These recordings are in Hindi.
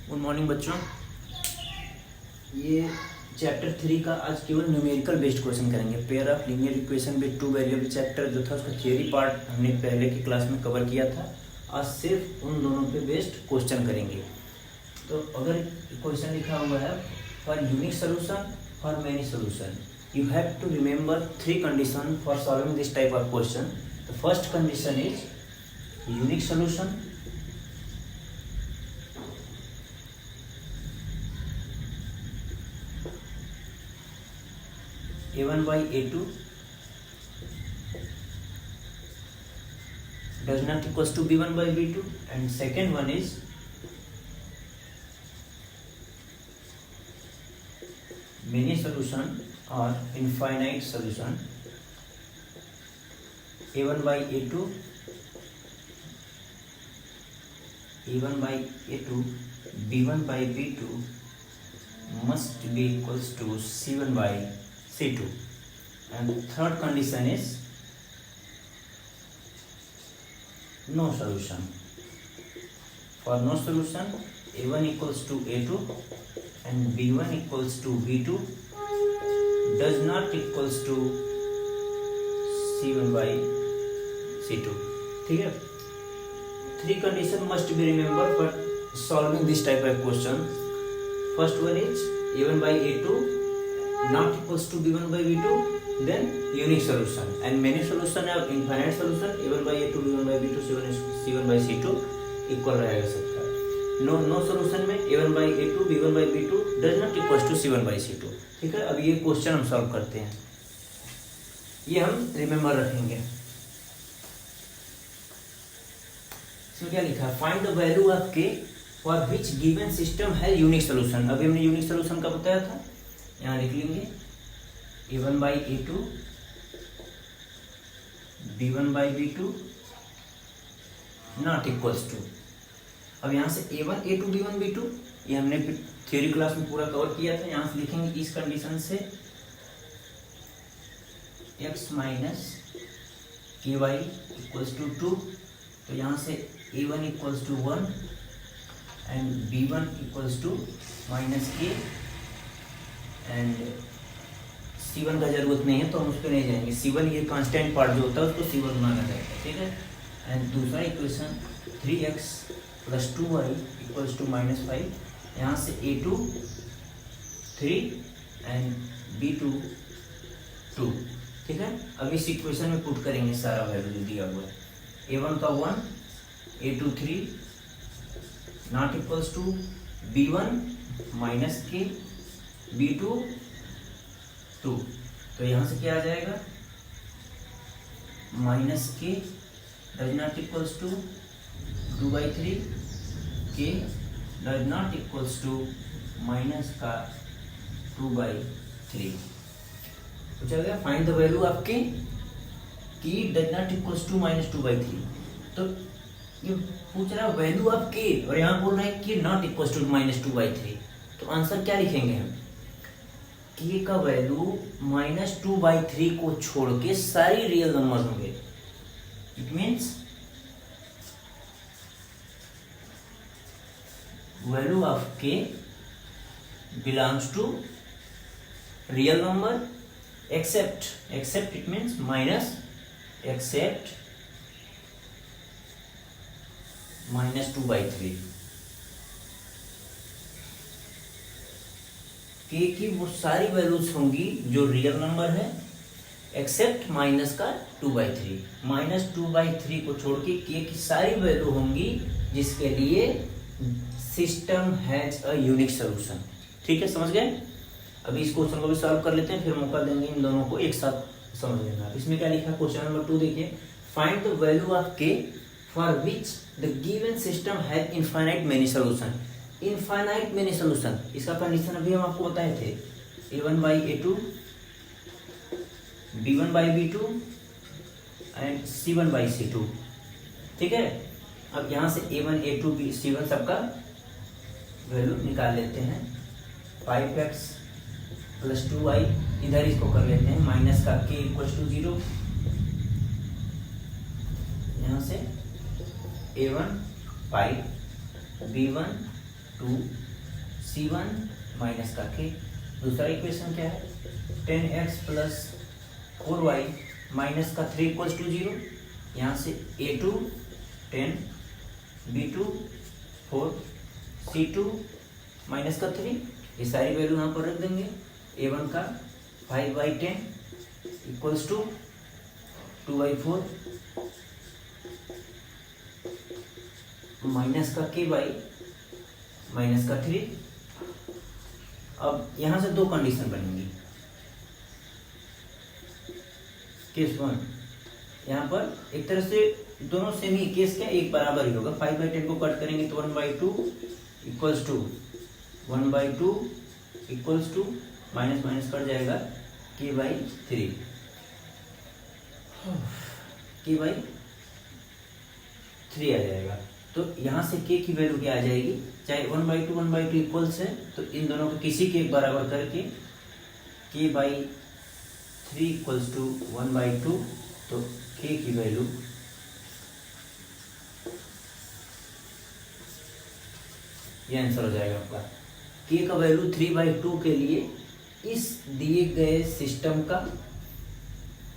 गुड मॉर्निंग बच्चों। ये चैप्टर 3 का आज केवल न्यूमेरिकल बेस्ड क्वेश्चन करेंगे। Pair of linear equation with two variable chapter जो था उसका थियरी पार्ट हमने पहले की क्लास में कवर किया था। आज सिर्फ उन दोनों पे बेस्ड क्वेश्चन करेंगे। तो अगर क्वेश्चन लिखा हुआ है for unique solution for many solution, you have to remember 3 condition for solving this type of question. The first condition is unique solution, a1 by a2 does not equals to b1 by b2, and second one is many solution or infinite solution, a1 by a2 b1 by b2 must be equals to c1 by c2, and third condition is no solution. For no solution, a1 equals to a2 and b1 equals to b2 does not equals to c1 by c2. ठीक है, 3 condition must be remembered for solving this type of question. First one is a1 by a2 not equals to b1 by b2, then unique solution, and many solution or infinite solution a1 by a2 b1 by b2 c1 by c2 equal रहेगा सबका। नो सोल्यूशन में a1 by a2 b1 by b2 does not equals to c1 by c2। ठीक है, अब ये क्वेश्चन हम सॉल्व करते हैं, ये हम रिमेम्बर रखेंगे। इसमें क्या लिखा है, find the value of k for which given system है यूनिक सोल्यूशन। अभी हमने यूनिक सोल्यूशन का बताया था, यहाँ लिख लेंगे a1 by a2 b1 by b2 not equals to. अब यहाँ से a1 a2 b1 b2 ये हमने थ्योरी क्लास में पूरा कवर किया था। यहाँ से लिखेंगे इस कंडीशन से x minus ky equals to 2, तो यहाँ से a1 equals to 1 and b1 equals to minus k, and c1 का जरूरत नहीं है तो हम उस पर नहीं जाएंगे। c1 ये कांस्टेंट पार्ट जो होता है उसको c1 माना जाएगा। ठीक है, एंड दूसरा equation 3x plus 2y equals to minus 5, यहाँ से a2 3 एंड b2 2। ठीक है, अब इस इक्वेशन में पुट करेंगे सारा वैल्यू दिया हुआ है। a1 का 1 a2 3 not equals to b1 minus k b2 2, तो यहाँ से क्या आ जाएगा माइनस के does not equals to 2/3 k does not equals to minus का 2/3। तो चल गया find the value of k does not equals to minus 2/3। तो ये पूछ रहा है वैल्यू ऑफ के और यहाँ बोल रहा है कि नॉट इक्वल्स टू माइनस 2/3, तो आंसर क्या लिखेंगे हम, के का वैल्यू माइनस 2/3 को छोड़ के सारी रियल नंबर होंगे। It means value of k belongs to real number except it means minus except minus 2/3। K की वो सारी वैल्यूज होंगी जो रियल नंबर है एक्सेप्ट माइनस का 2/3। माइनस 2/3 को छोड़ के की सारी वैल्यू होंगी जिसके लिए system has a unique solution. ठीक है, समझ गए। अभी इस क्वेश्चन को भी सॉल्व कर लेते हैं, फिर मौका देंगे इन दोनों को एक साथ समझ लेना। इसमें क्या लिखा है क्वेश्चन नंबर 2 देखिए, फाइंड द वैल्यू ऑफ के for which the given system has infinite many solution. Infinite many solution, इसका कंडीशन अभी हम आपको बताए थे, a1 by a2 b1 by b2 and c1 by c2। ठीक है, अब यहाँ से a1 a2 c1 सबका वैल्यू निकाल लेते हैं। 5x प्लस 2y इधर इसको कर लेते हैं, माइनस का k इक्वल्स टू 0, यहाँ से a1 5 b1 2c1 माइनस का k। दूसरा इक्वेशन क्या है, 10x प्लस 4y माइनस का 3 इक्वल्स टू 0। यहाँ से a2 10, b2 4, c2 माइनस का 3, ये सारी वैल्यू यहाँ पर रख देंगे। a1 का 5/10 इक्वल्स टू 2/4 माइनस का k बाई माइनस का 3। अब यहाँ से दो कंडीशन बनेंगी। केस 1, यहाँ पर एक तरह से दोनों सेम ही, केस क्या एक बराबर ही होगा। 5/10 को कट करेंगे तो 1/2 equals to 1/2 equals to minus minus cut जाएगा k/3, k/3 आ जाएगा। तो यहाँ से k की वैल्यू क्या आ जाएगी, चाहे 1/2 इक्वल्स है तो इन दोनों को किसी के एक बराबर करके k/3 इक्वल्स टू 1/2, तो k की वैल्यू ये आंसर हो जाएगा आपका। k का वैल्यू 3/2 के लिए इस दिए गए सिस्टम का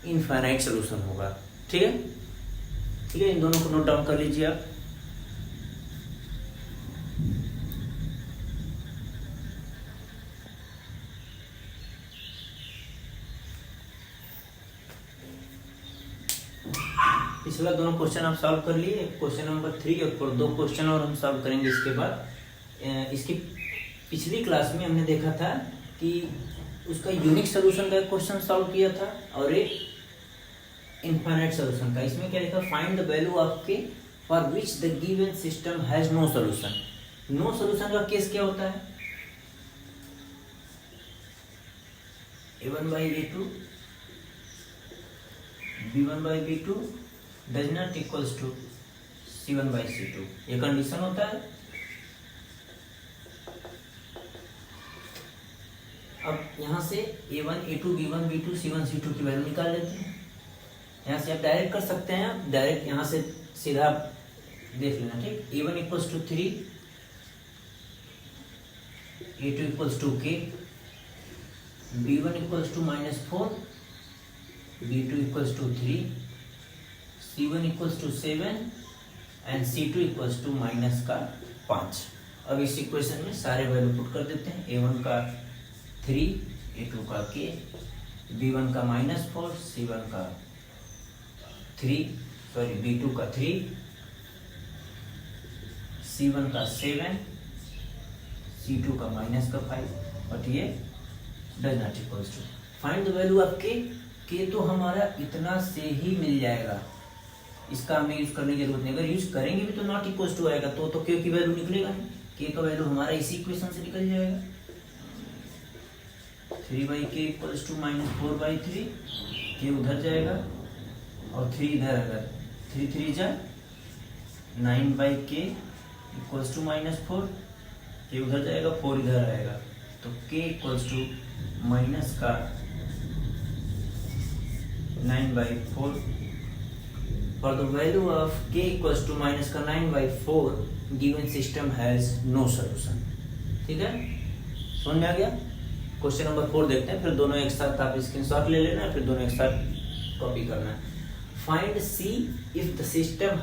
इनफाइनाइट सोल्यूशन होगा। ठीक है, ठीक है, इन दोनों को नोट डाउन कर लीजिए आप। पिछला दोनों क्वेश्चन आप सॉल्व कर लिए, क्वेश्चन नंबर 3 और 2 क्वेश्चन और हम सॉल्व करेंगे इसके बाद। इसकी पिछली क्लास में हमने देखा था कि उसका यूनिक सोल्यूशन का क्वेश्चन सॉल्व किया था और एक इनफाइनाइट सोल्यूशन का। इसमें क्या लिखा, find the value of k for which the given system has no solution. No solution का केस क्या होता है, a1/a2 b1/b2 does not equals to c1/c2, ये कंडीशन होता है। अब यहाँ से a1, a2, b1, b2, c1, c2 की वैल्यू निकाल लेते हैं। यहाँ से आप डायरेक्ट कर सकते हैं, आप डायरेक्ट यहाँ से सीधा देख लेना। ठीक, a1 equals to 3, a2 equals to k, b1 equals to -4, b2 equals to 3, c1 equals to 7 and c2 equals to -5। अब इस इक्वेशन में सारे वैल्यू पुट कर देते हैं। a1 का 3, a2 का k, b1 का -4, c1 का 3, सॉरी b2 का 3, c1 का 7, c2 का -5, बट ये does not equals to. Find the value of k तो हमारा इतना से ही मिल जाएगा, इसका हमें यूज करने की जरूरत नहीं। अगर यूज करेंगे भी तो नॉट इक्वल्स टू आएगा, तो k की वैल्यू निकलेगा नहीं। k का वैल्यू हमारा इसी इक्वेशन से निकल जाएगा। 3/k इक्वल्स टू -4/3, k उधर जाएगा और 3 इधर आएगा, 3 3 जा 9/k इक्वल्स टू -4, k उधर जाएगा, 4 इधर आएगा, तो k equals to -9/4। For the value of k equals to -9/4, given system has no solution। ठीक है, समझ में आ गया। क्वेश्चन नंबर 4 देखते हैं, फिर दोनों एक साथ आप स्क्रीनशॉट ले लेना, फिर दोनों एक साथ कॉपी करना है। Find c if the system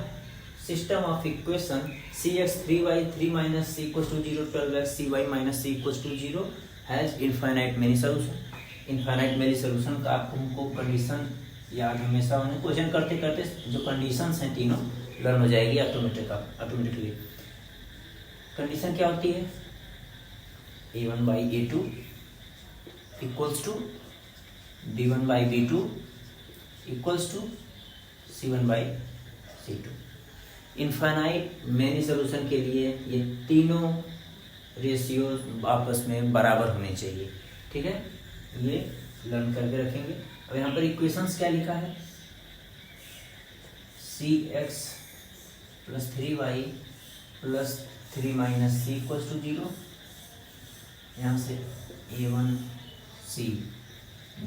of equation cx 3y3 minus c equals to 0, 12x cy minus c equals to 0 has infinite many solution। Infinite many solution का आपको हमको कंडीशन याद हमेशा होने, क्वेश्चन करते करते जो कंडीशंस हैं तीनों लर्न हो जाएगी ऑटोमेटिकली। कंडीशन क्या होती है, a1/a2 equals to b1/b2 equals to c1/c2। Infinite many solution के लिए ये तीनों रेशियो आपस में बराबर होने चाहिए। ठीक है, ये लर्न करके रखेंगे। अब यहाँ पर इक्वेशंस क्या लिखा है, cx plus 3y plus 3 minus c equals to 0। यहाँ से a1c,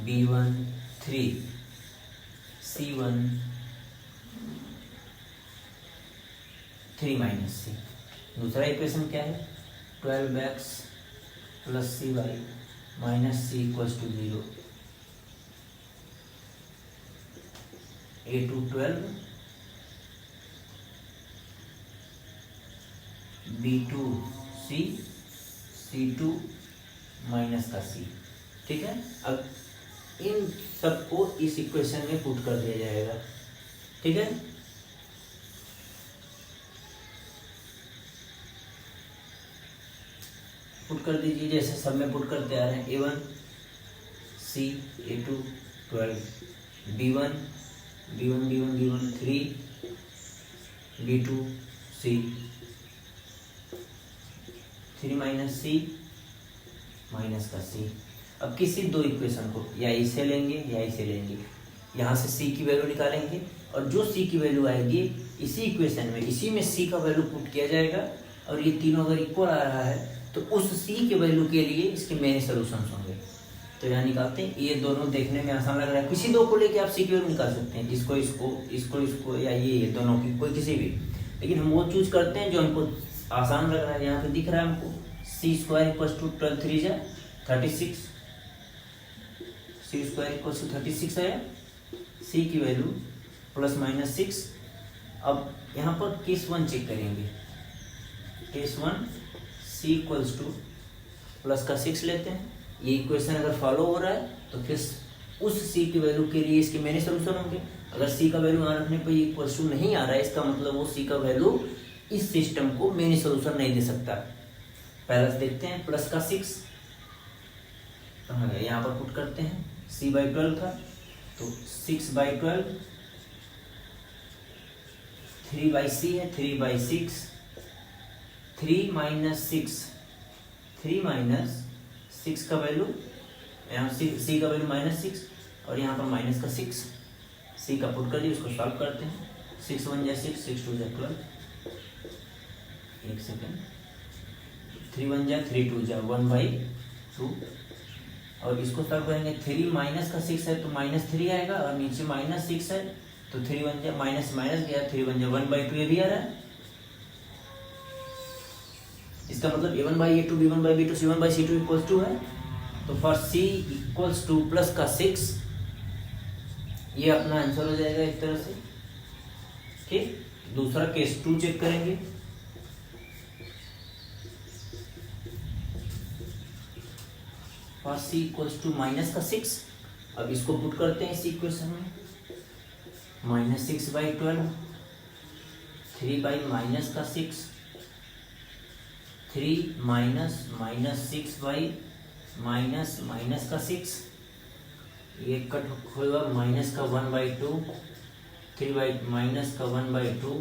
b1 3, c1 3 minus c। दूसरा इक्वेशन क्या है, 12x plus c y minus c equals to 0, A2 12, B2 C, C2 minus का C। ठीक है, अब इन सबको इस इक्वेशन में पुट कर दिया जाएगा। ठीक है, पुट कर दीजिए जैसे सब में पुट करते आ रहे हैं। A1 C, A2 12, B1 3, B2 C, 3 minus C minus का C। अब किसी दो इक्वेशन को या इसे लेंगे या इसे लेंगे, यहाँ से C की वैल्यू निकालेंगे और जो C की वैल्यू आएगी इसी इक्वेशन में, इसी में C का वैल्यू पुट किया जाएगा और ये तीनों अगर इक्वल आ रहा है तो उस C के वैल्यू के लिए इसके मेनी सॉल्यूशंस होंगे। तो यहाँ निकालते हैं। ये दोनों देखने में आसान लग रहा है, किसी दो को लेके आप C की वैल्यू निकाल सकते हैं, इसको इसको इसको इसको या ये दोनों की कोई किसी भी, लेकिन हम वो चूज करते हैं जो हमको आसान लग रहा है। यहाँ पे दिख रहा है हमको C स्क्वायर इक्वल्स टू 12 3 जा 36, C स्क्वायर इक्वल्स टू 36 है, C की वैल्यू प्लस माइनस 6। अब यहाँ पर केस 1 चेक करेंगे। Case 1 C equals two plus का 6 लेते हैं। ये इक्वेशन अगर फॉलो हो रहा है तो फिर उस C की वैल्यू के लिए इसके मेनी सोल्यूशन होंगे। अगर C का वैल्यू यहाँ रखने पर ये इक्वल्स टू नहीं आ रहा है, इसका मतलब वो C का वैल्यू इस सिस्टम को मेनी सोल्यूशन नहीं दे सकता। पहले से देखते हैं, प्लस का 6 यहाँ पर पुट करते हैं। C/12 था तो 6/12, 3/C है, 3/6, 3 माइनस 6, 3 माइनस 6 का वैल्यू, यहाँ C का वैल्यू माइनस 6 और यहाँ पर माइनस का 6, C का पुट कर दिए, उसको सॉल्व करते हैं। 6 1 जा 6, 6 2 जा 12, एक सेकेंड, 3 1 जा 3 2 जा 1/2 और इसको सॉल्व करेंगे। 3 माइनस का 6 है तो माइनस 3 आएगा और नीचे माइनस 6 है तो 3 1 जा माइनस माइनस गया, 3 1 जा 1/2 ये भी आ रहा है। इसका मतलब A1/A2 B1/B2 C1/C2 equals to है। तो for C equals two plus का 6 ये अपना आंसर हो जाएगा एक तरह से। ठीक, दूसरा केस 2 चेक करेंगे। For C equals to minus का 6, अब इसको पुट करते हैं इस इक्वेशन में। माइनस 6/12, 3 बाई माइनस का 6, 3 minus minus 6 by minus minus का 6, ये कट होगा माइनस का 1/2, 3 बाई माइनस का 1/2,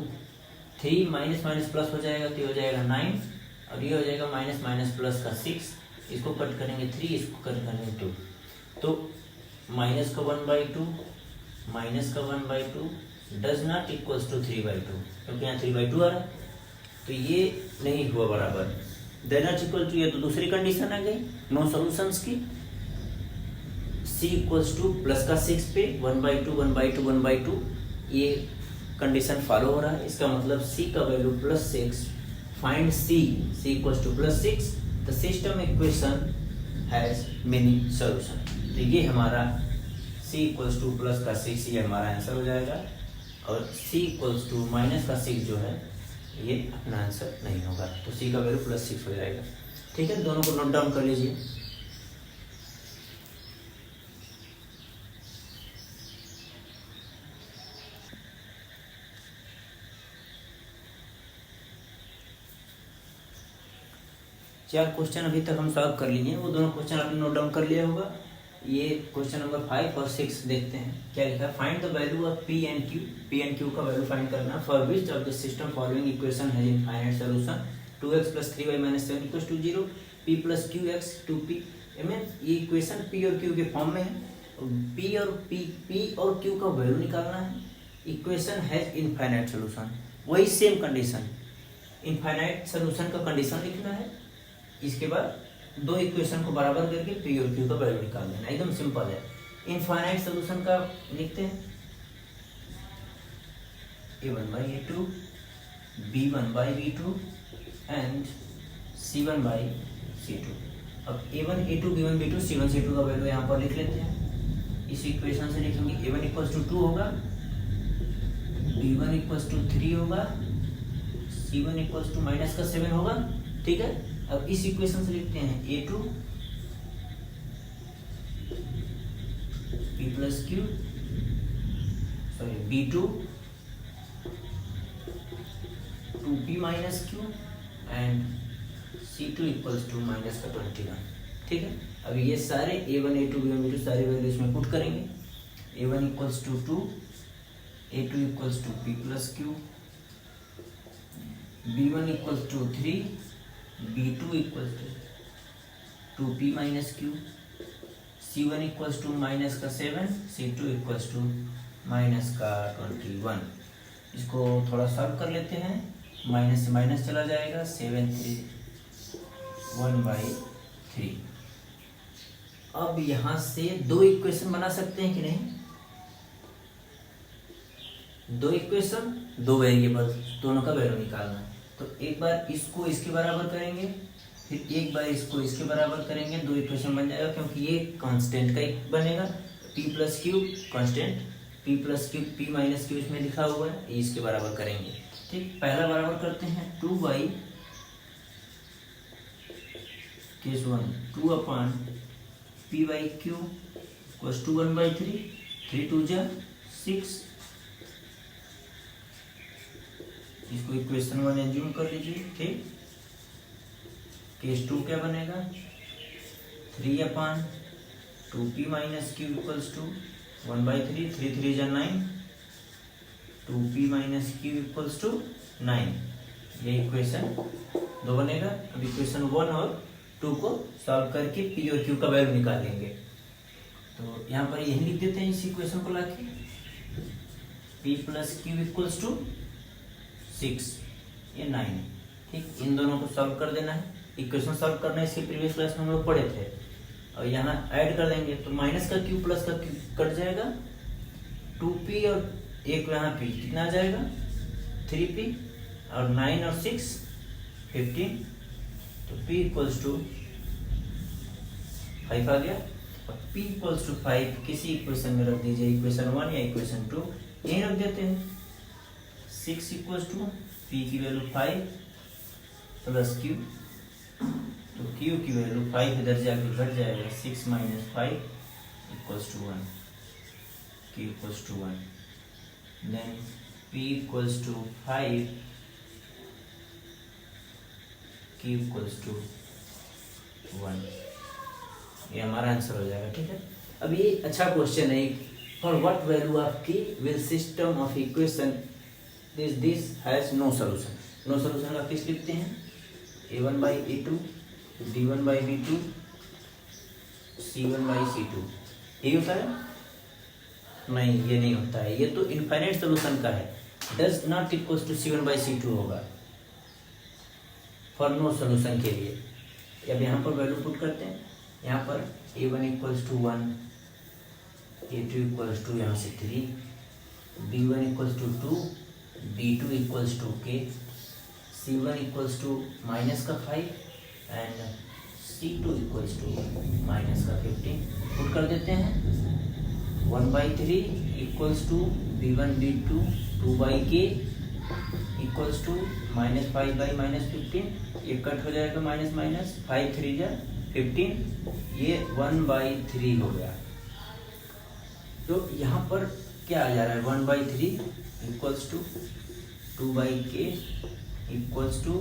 3 माइनस माइनस प्लस हो जाएगा तो ये हो जाएगा 9 और ये हो जाएगा माइनस माइनस प्लस का 6, इसको कट करेंगे 3, इसको कट करेंगे 2, तो माइनस का 1/2 माइनस का 1/2 डज नॉट इक्वल्स टू 3/2, क्योंकि यहाँ 3/2 आ रहा है तो ये नहीं हुआ बराबर। देन नॉट इक्वल टू, ये तो दूसरी कंडीशन आ गई नो सॉल्यूशंस की। C इक्वल्स टू प्लस का 6 पे 1/2 1/2 1/2 ये कंडीशन फॉलो हो रहा है। इसका मतलब C का value plus 6, find C equals two plus 6, the system equation has many solution. तो ये हमारा C इक्वल्स टू प्लस का 6 ये हमारा आंसर हो जाएगा और C इक्वल्स टू माइनस का 6 जो है ये अपना आंसर नहीं होगा। तो C का वैल्यू प्लस 6 हो जाएगा। ठीक है, दोनों को नोट डाउन कर लीजिए। चार क्वेश्चन अभी तक हम सॉल्व कर लिए, वो दोनों क्वेश्चन आपने नोट डाउन कर लिया होगा। ये क्वेश्चन नंबर 5 और 6 देखते हैं क्या लिखा है। Find the value of P and Q का वैल्यू फाइंड करना। For which of the system following equation has infinite solution. 2x + 3y - 7 = 0, P + QX 2P। ये इक्वेशन P और Q के फॉर्म में है। P और Q का वैल्यू निकालना है। इक्वेशन हैज इनफाइनाइट सॉल्यूशन, वही सेम कंडीशन, इनफाइनाइट सॉल्यूशन का कंडीशन लिखना है। इसके बाद दो इक्वेशन को बराबर करके P और Q का वैल्यू निकाल देना, एकदम सिंपल है। इनफाइनाइट सॉल्यूशन का लिखते हैं A1/A2 B1/B2 and C1 by C2। अब A1 A2 B1 B2 C1 C2 का वैल्यू यहाँ पर लिख लेते हैं। इस इक्वेशन से लिखेंगे A1 इक्वल्स टू 2 होगा, B1 इक्वल्स टू 3 होगा, C1 इक्वल्स टू माइनस का 7 होगा। ठीक है, अब इस इक्वेशन से लिखते हैं A2 P plus Q, sorry B2 2P minus Q and C2 equals to minus का 21। ठीक है, अब ये सारे A1 A2 B1 B2 सारे वैल्यूज में पुट करेंगे। A1 equals to 2, A2 equals to P plus Q, B1 equals to 3, B2 equals to 2P minus Q, C1 equals to minus का 7, C2 इक्वल्स टू माइनस का 21। इसको थोड़ा सॉल्व कर लेते हैं, माइनस से माइनस चला जाएगा, 7 3 1/3। अब यहां से दो इक्वेशन बना सकते हैं कि नहीं? दो इक्वेशन, दो वेरिएबल, दोनों का वैल्यू निकालना है। तो एक बार इसको इसके बराबर करेंगे, फिर एक बार इसको इसके बराबर करेंगे, दो इक्वेशन बन जाएगा। क्योंकि ये कांस्टेंट का एक बनेगा, P plus Q constant, P plus Q P minus Q इसमें लिखा हुआ है, ये इसके बराबर करेंगे। ठीक, पहला बराबर करते हैं 2 बाई केस 1 2 upon P by Q equals to 1/3, 3 2 जा 6। इसको इक्वेशन 1 एज्यूम कर लीजिए। ठीक, केस 2 क्या बनेगा, 3 upon 2P minus Q equals to 1/3, 3 3 जा 9, 2P minus Q equals to 9। ये इक्वेशन 2 बनेगा। अब इक्वेशन 1 और 2 को सॉल्व करके P और Q का वैल्यू निकालेंगे। तो यहाँ पर यही लिख देते हैं इस इक्वेशन को लाके, P plus Q equals to 6, ये 9। ठीक, इन दोनों को सॉल्व कर देना है। इक्वेशन सॉल्व करना है, इसके प्रीवियस क्लास में हम लोग पढ़े थे। और यहाँ ऐड कर देंगे तो माइनस का Q प्लस का Q कट जाएगा, 2P और एक यहाँ P कितना आ जाएगा 3P, और 9 और 6 15, तो P इक्वल्स टू 5 आ गया। अब P इक्वल्स टू 5 किसी इक्वेशन में रख दीजिए, इक्वेशन 1 या इक्वेशन 2 यहीं रख देते हैं। 6 इक्वल्स टू P की वैल्यू 5 प्लस Q, तो Q की वैल्यू 5 इधर जाके घट जाएगा, 6 minus 5 equals to 1, Q equals to 1। Then P equals to 5, Q equals to 1। ये हमारा आंसर हो जाएगा। ठीक है, अब ये अच्छा क्वेश्चन है, for what value of k will system of equation this has no solution. No solution का किस लिखते हैं, A1 by A2, B1 by B2, C1 by C2। ये होता है? नहीं, ये नहीं होता है, ये तो इनफाइनाइट सोल्यूशन का है। Does not equals to C1 by C2 होगा फॉर नो सोल्यूशन के लिए। अब यहाँ पर वैल्यू पुट करते हैं, यहाँ पर A1 equals to 1, A2 equals to यहाँ से 3, B1 equals to 2, B2 equals to K, C1 equals to minus का 5 and C2 equals to minus का 15। पुट कर देते हैं 1/3 equals to B1 B2 2/K equals to -5 by -15। ये कट हो जाएगा माइनस माइनस, 5 3 जा 15, ये 1/3 हो गया। तो यहाँ पर क्या आ जा रहा है, 1/3 equals to 2/K equals to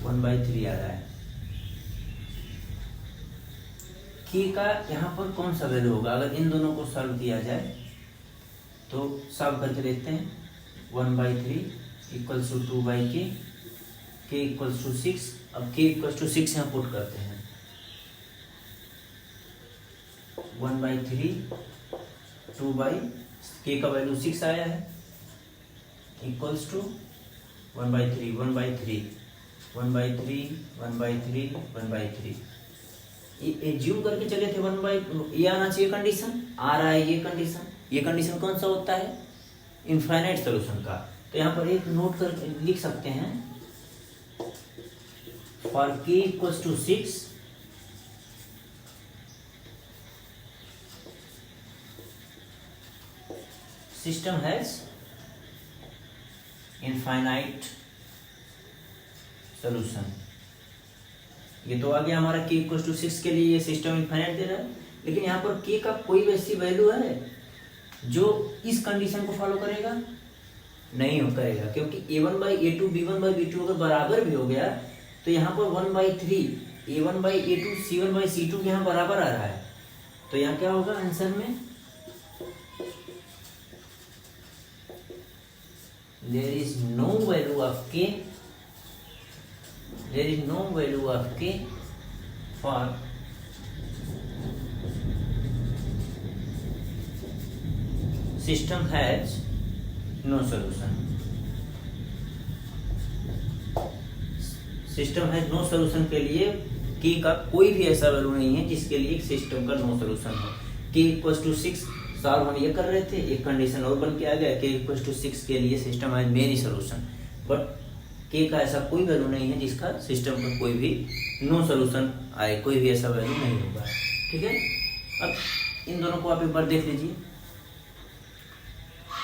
1/3 आ रहा है। K का यहाँ पर कौन सा वैल्यू होगा, अगर इन दोनों को सॉल्व किया जाए तो सॉल्व करके देखते हैं। 1/3 equals to 2/K, K equals to 6। अब K इक्वल्स टू 6 यहाँ पुट करते हैं, 1/3 2/K का वैल्यू 6 आया है इक्वल्स टू 1/3 1/3 1/3 1/3 1/3। ये एज्यूम करके चले थे 1/, ये आना चाहिए कंडीशन, आ रहा है ये कंडीशन। ये कंडीशन कौन सा होता है, इनफाइनाइट सॉल्यूशन का। तो यहाँ पर एक नोट कर लिख सकते हैं, for k equals to 6 system has infinite solution. ये तो आ गया हमारा k इक्वल्स टू 6 के लिए ये सिस्टम इनफाइनाइट दे रहा है, लेकिन यहाँ पर k का कोई वैसी वैल्यू है जो इस कंडीशन को फॉलो करेगा? नहीं हो करेगा, क्योंकि a1/a2 b1/b2 अगर बराबर भी हो गया तो यहाँ पर 1/3 a1/a2 c1/c2 यहाँ बराबर आ रहा है, तो यहाँ क्या होगा आंसर में? there is no value of k for system has no solution। System है नो सोल्यूशन के लिए k का कोई भी ऐसा वैल्यू नहीं है जिसके लिए सिस्टम का नो सोल्यूशन हो। k इक्वल्स टू 6 सॉल्व हम ये कर रहे थे, एक कंडीशन और बन के आ गया k इक्वल्स टू 6 के लिए सिस्टम है मेनी सोल्यूशन, बट k का ऐसा कोई वैल्यू नहीं है जिसका सिस्टम का कोई भी नो सोल्यूशन आए, कोई भी ऐसा वैल्यू नहीं होगा। ठीक है, अब इन दोनों को आप एक बार देख लीजिए,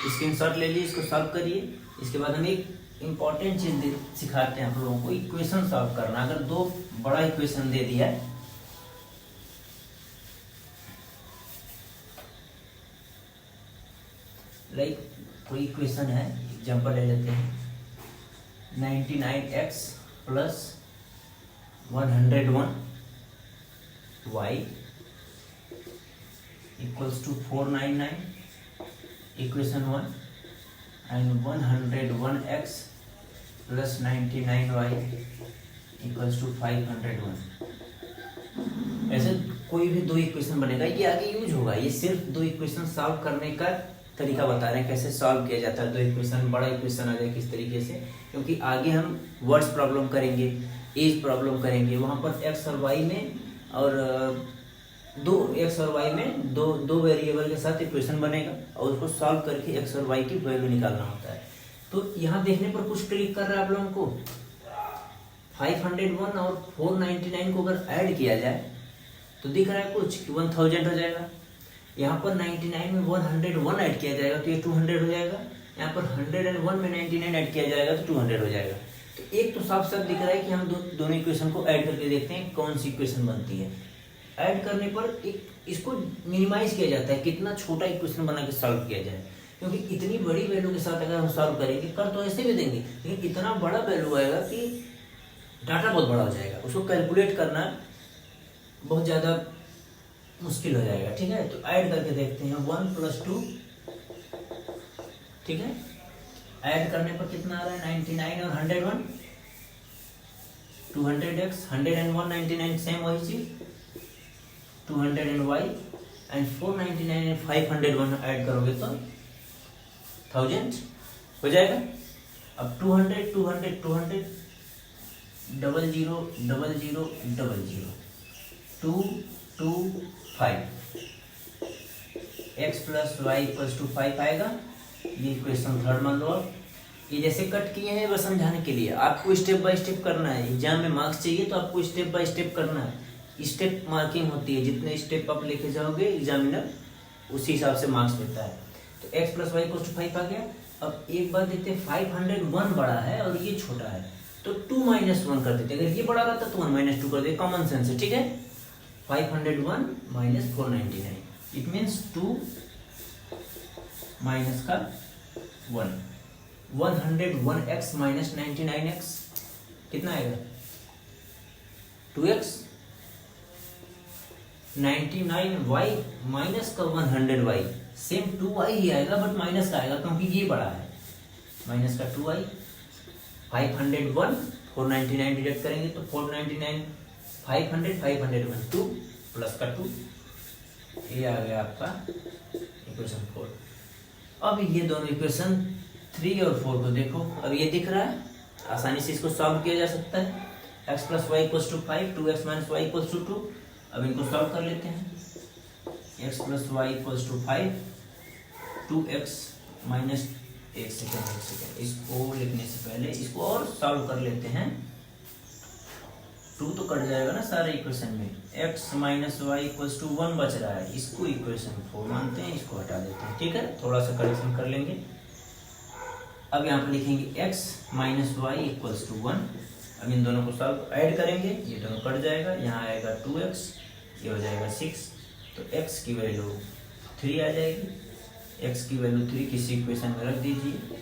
स्क्रीनशॉट ले लीजिए, इसको सॉल्व करिए। इसके बाद हम एक इंपॉर्टेंट चीज सिखाते हैं आप लोगों को, इक्वेशन सॉल्व करना। अगर दो बड़ा इक्वेशन दे दिया है, लाइक कोई इक्वेशन है, एग्जांपल ले लेते हैं 99x plus 101y equals to 499, equation 1, and 101x plus 99y equals to 501। ऐसे कोई भी दो इक्वेशन बनेगा, ये आगे यूज होगा। ये सिर्फ दो इक्वेशन सॉल्व करने का तरीका बता रहे हैं, कैसे सॉल्व किया जाता है। दो इक्वेशन, बड़ा इक्वेशन आ जाए किस तरीके से, क्योंकि आगे हम वर्ड्स प्रॉब्लम करेंगे, एज प्रॉब्लम करेंगे, वहाँ पर एक्स और वाई में, और दो एक्स और वाई में दो वेरिएबल के साथ इक्वेशन बनेगा और उसको सॉल्व करके एक्स और वाई की वैल्यू निकालना होता है। तो यहाँ देखने पर कुछ क्लिक कर रहा है आप लोगों को, 501 और 499 को अगर ऐड किया जाए तो दिख रहा है कुछ कि 1000 हो जाएगा। यहाँ पर 99 में 101 ऐड किया जाएगा तो ये 200 हो जाएगा। यहाँ पर 101 में 99 ऐड किया जाएगा तो 200 हो जाएगा। तो एक तो साफ साफ दिख रहा है कि हम दोनों इक्वेशन को ऐड करके देखते हैं कौन सी इक्वेशन बनती है। ऐड करने पर एक इसको मिनिमाइज किया जाता है, कितना छोटा इक्वेशन बना के सॉल्व किया जाए, क्योंकि इतनी बड़ी वैल्यू के साथ अगर हम सॉल्व करेंगे, कर तो ऐसे भी देंगे, लेकिन इतना बड़ा वैल्यू आएगा कि डाटा बहुत बड़ा हो जाएगा, उसको कैलकुलेट करना बहुत ज़्यादा मुश्किल हो जाएगा। ठीक है, तो ऐड करके देखते हैं 1 + 2। ठीक है, ऐड करने पर कितना आ रहा है? 99 और 101, 200x, 101 99 सेम वही चीज, 200 and y, and 499 and 501 add करोगे तो 1000 हो जाएगा। अब 200 200 200 00 00 00 2 2 5 x plus y equals to 5 आएगा। ये इक्वेशन थर्ड मान लो। आप ये जैसे कट किए हैं बस समझाने के लिए, आपको स्टेप बाय स्टेप करना है। एग्जाम में मार्क्स चाहिए तो आपको स्टेप बाय स्टेप करना है। स्टेप मार्किंग होती है, जितने स्टेप आप लेके जाओगे एग्जामिनर उसी हिसाब से मार्क्स देता है। तो x plus y equals to 5 आ गया। अब एक बात देखते हैं, 501 बड़ा है और ये छोटा है तो 2 - 1 कर देते। अगर ये बड़ा रहता तो 1 - 2 कर दे, कॉमन सेंस है। ठीक है, 501 - 499 इट मीन्स 2 माइनस का 1। 101x - 99x कितना आएगा? 2x। 99y माइनस का 100y सेम 2y ही आएगा, बट माइनस का आएगा क्योंकि ये बड़ा है। माइनस का 2y। 501 499 डिडक्ट करेंगे तो 499 500 501 2 प्लस का 2, ये आ गया आपका इक्वेशन 4। अब ये दोनों इक्वेशन 3 और 4 को देखो, अब ये दिख रहा है, आसानी से इसको सॉल्व किया जा सकता है। x plus y equals to 5, 2x minus y equals to 2। अब इनको सॉल्व कर लेते हैं। x plus y equals to 5, 2x minus, एक सेकेंड, इसको लिखने से पहले इसको और सॉल्व कर लेते हैं। टू तो कट जाएगा ना सारे इक्वेशन में, x minus y equals to 1 बच रहा है, इसको इक्वेशन 4 मानते हैं, इसको हटा देते हैं। ठीक है, थोड़ा सा करेक्शन कर लेंगे। अब यहाँ पर लिखेंगे x minus y equals to 1। अब इन दोनों को सॉल्व ऐड करेंगे, ये दोनों कट जाएगा, यहाँ आएगा 2x, ये हो जाएगा 6, तो x की वैल्यू 3 आ जाएगी। x की वैल्यू 3 किसी इक्वेशन में रख दीजिए,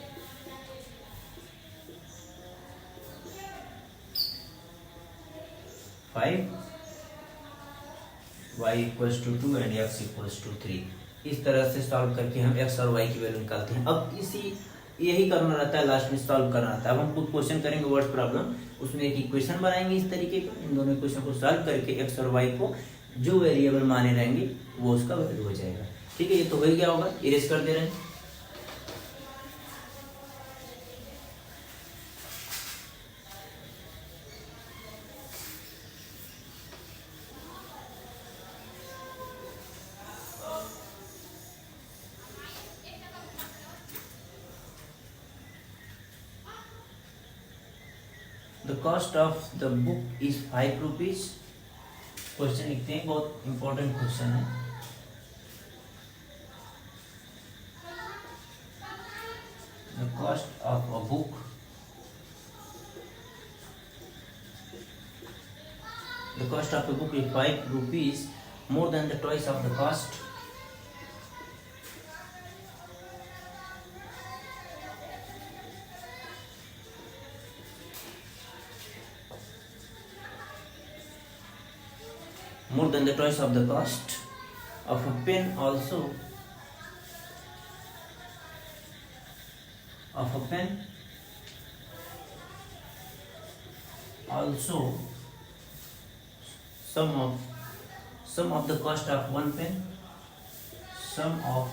y equals to 2 and x equals to 3। इस तरह से सॉल्व करके हम x और y की वैल्यू निकालते हैं। अब यही करना रहता है, लास्ट में सॉल्व करना रहता है। अब हम कुछ क्वेश्चन करेंगे वर्ड प्रॉब्लम, उसमें एक इक्वेशन बनाएंगे इस तरीके का, इन दोनों इक्वेशन को सॉल्व करके x और y को जो वेरिएबल माने रहेंगे वो उसका वैल्यू हो जाएगा। ठीक है, ये तो हो गया होगा, इरेज कर दे रहे हैं। The cost of the book is 5 rupees। Question लिखते हैं, बहुत इंपॉर्टेंट क्वेश्चन है। The cost of a book is 5 rupees, more than the twice of the cost of a pen also, sum of the cost of one pen, sum of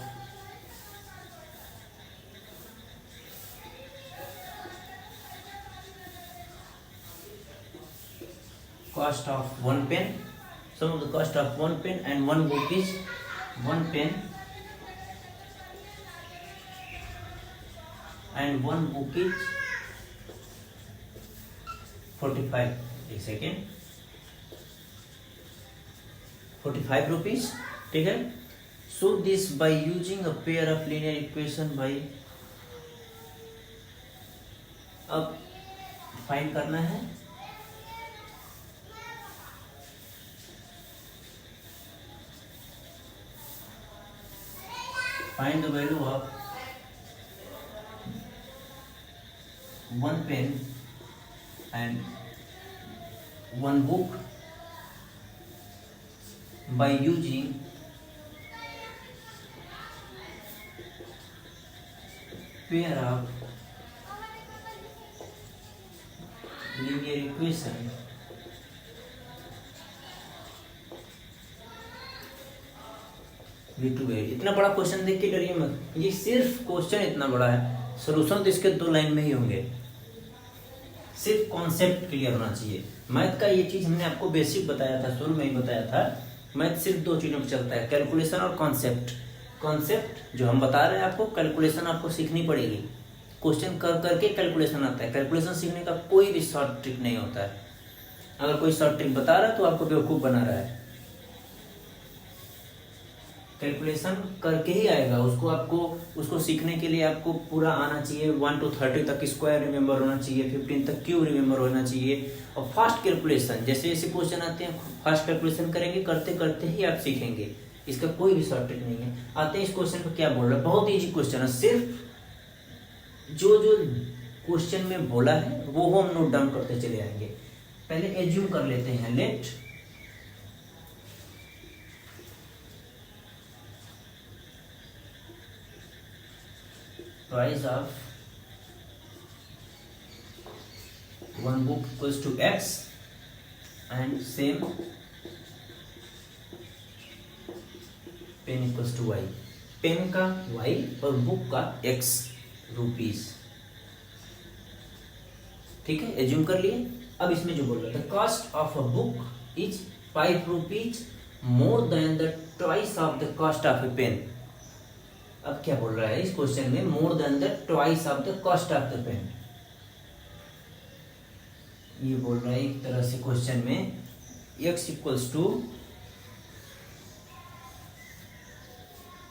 cost of one pen, sum of the cost of one pen and one book is one pen and one book is 45, एक सेकेंड, 45 रुपीज। ठीक है, so this by using a pair of linear equation by, अब फाइंड करना है find the value of one pen and one book by using pair of linear equation V2 है। इतना बड़ा क्वेश्चन देख के डरिए मत, ये सिर्फ क्वेश्चन इतना बड़ा है, सॉल्यूशन तो इसके 2 लाइन में ही होंगे। सिर्फ कॉन्सेप्ट क्लियर होना चाहिए। मैथ का ये चीज हमने आपको बेसिक बताया था, शुरू में ही बताया था। मैथ सिर्फ 2 चीजों पर चलता है, कैलकुलेशन और कॉन्सेप्ट। कॉन्सेप्ट जो हम बता रहे हैं आपको, कैलकुलेशन आपको सीखनी पड़ेगी। क्वेश्चन कर करके कैलकुलेशन आता है, कैलकुलेशन सीखने का कोई भी शॉर्ट ट्रिक नहीं होता है। अगर कोई शॉर्ट ट्रिक बता रहा है तो आपको बेवकूफ बना रहा है। कैलकुलेशन करके ही आएगा, उसको सीखने के लिए आपको पूरा आना चाहिए। 1 to 30 तक स्क्वायर रिमेंबर होना चाहिए, 15 तक क्यूब रिमेंबर होना चाहिए। और फास्ट कैलकुलेशन, जैसे जैसे क्वेश्चन आते हैं फास्ट कैलकुलेशन करेंगे, करते करते ही आप सीखेंगे। इसका कोई भी शॉर्ट ट्रिक नहीं है। आते हैं इस क्वेश्चन पर क्या बोल रहा है, बहुत ईजी क्वेश्चन है। सिर्फ जो जो क्वेश्चन में बोला है वो हम नोट डाउन करते चले आएंगे। पहले एज्यूम कर लेते हैं, late price of one book equals to x and same pen equals to y। Pen का y और बुक का x रुपीस। ठीक है, एज्यूम कर लिए। अब इसमें जो बोल रहा था, cost of a book is 5 rupees more than the twice of the cost of a pen. अब क्या बोल रहा है इस क्वेश्चन में, more than the twice of the cost of the pen. ये बोल रहा है एक तरह से क्वेश्चन में x equals to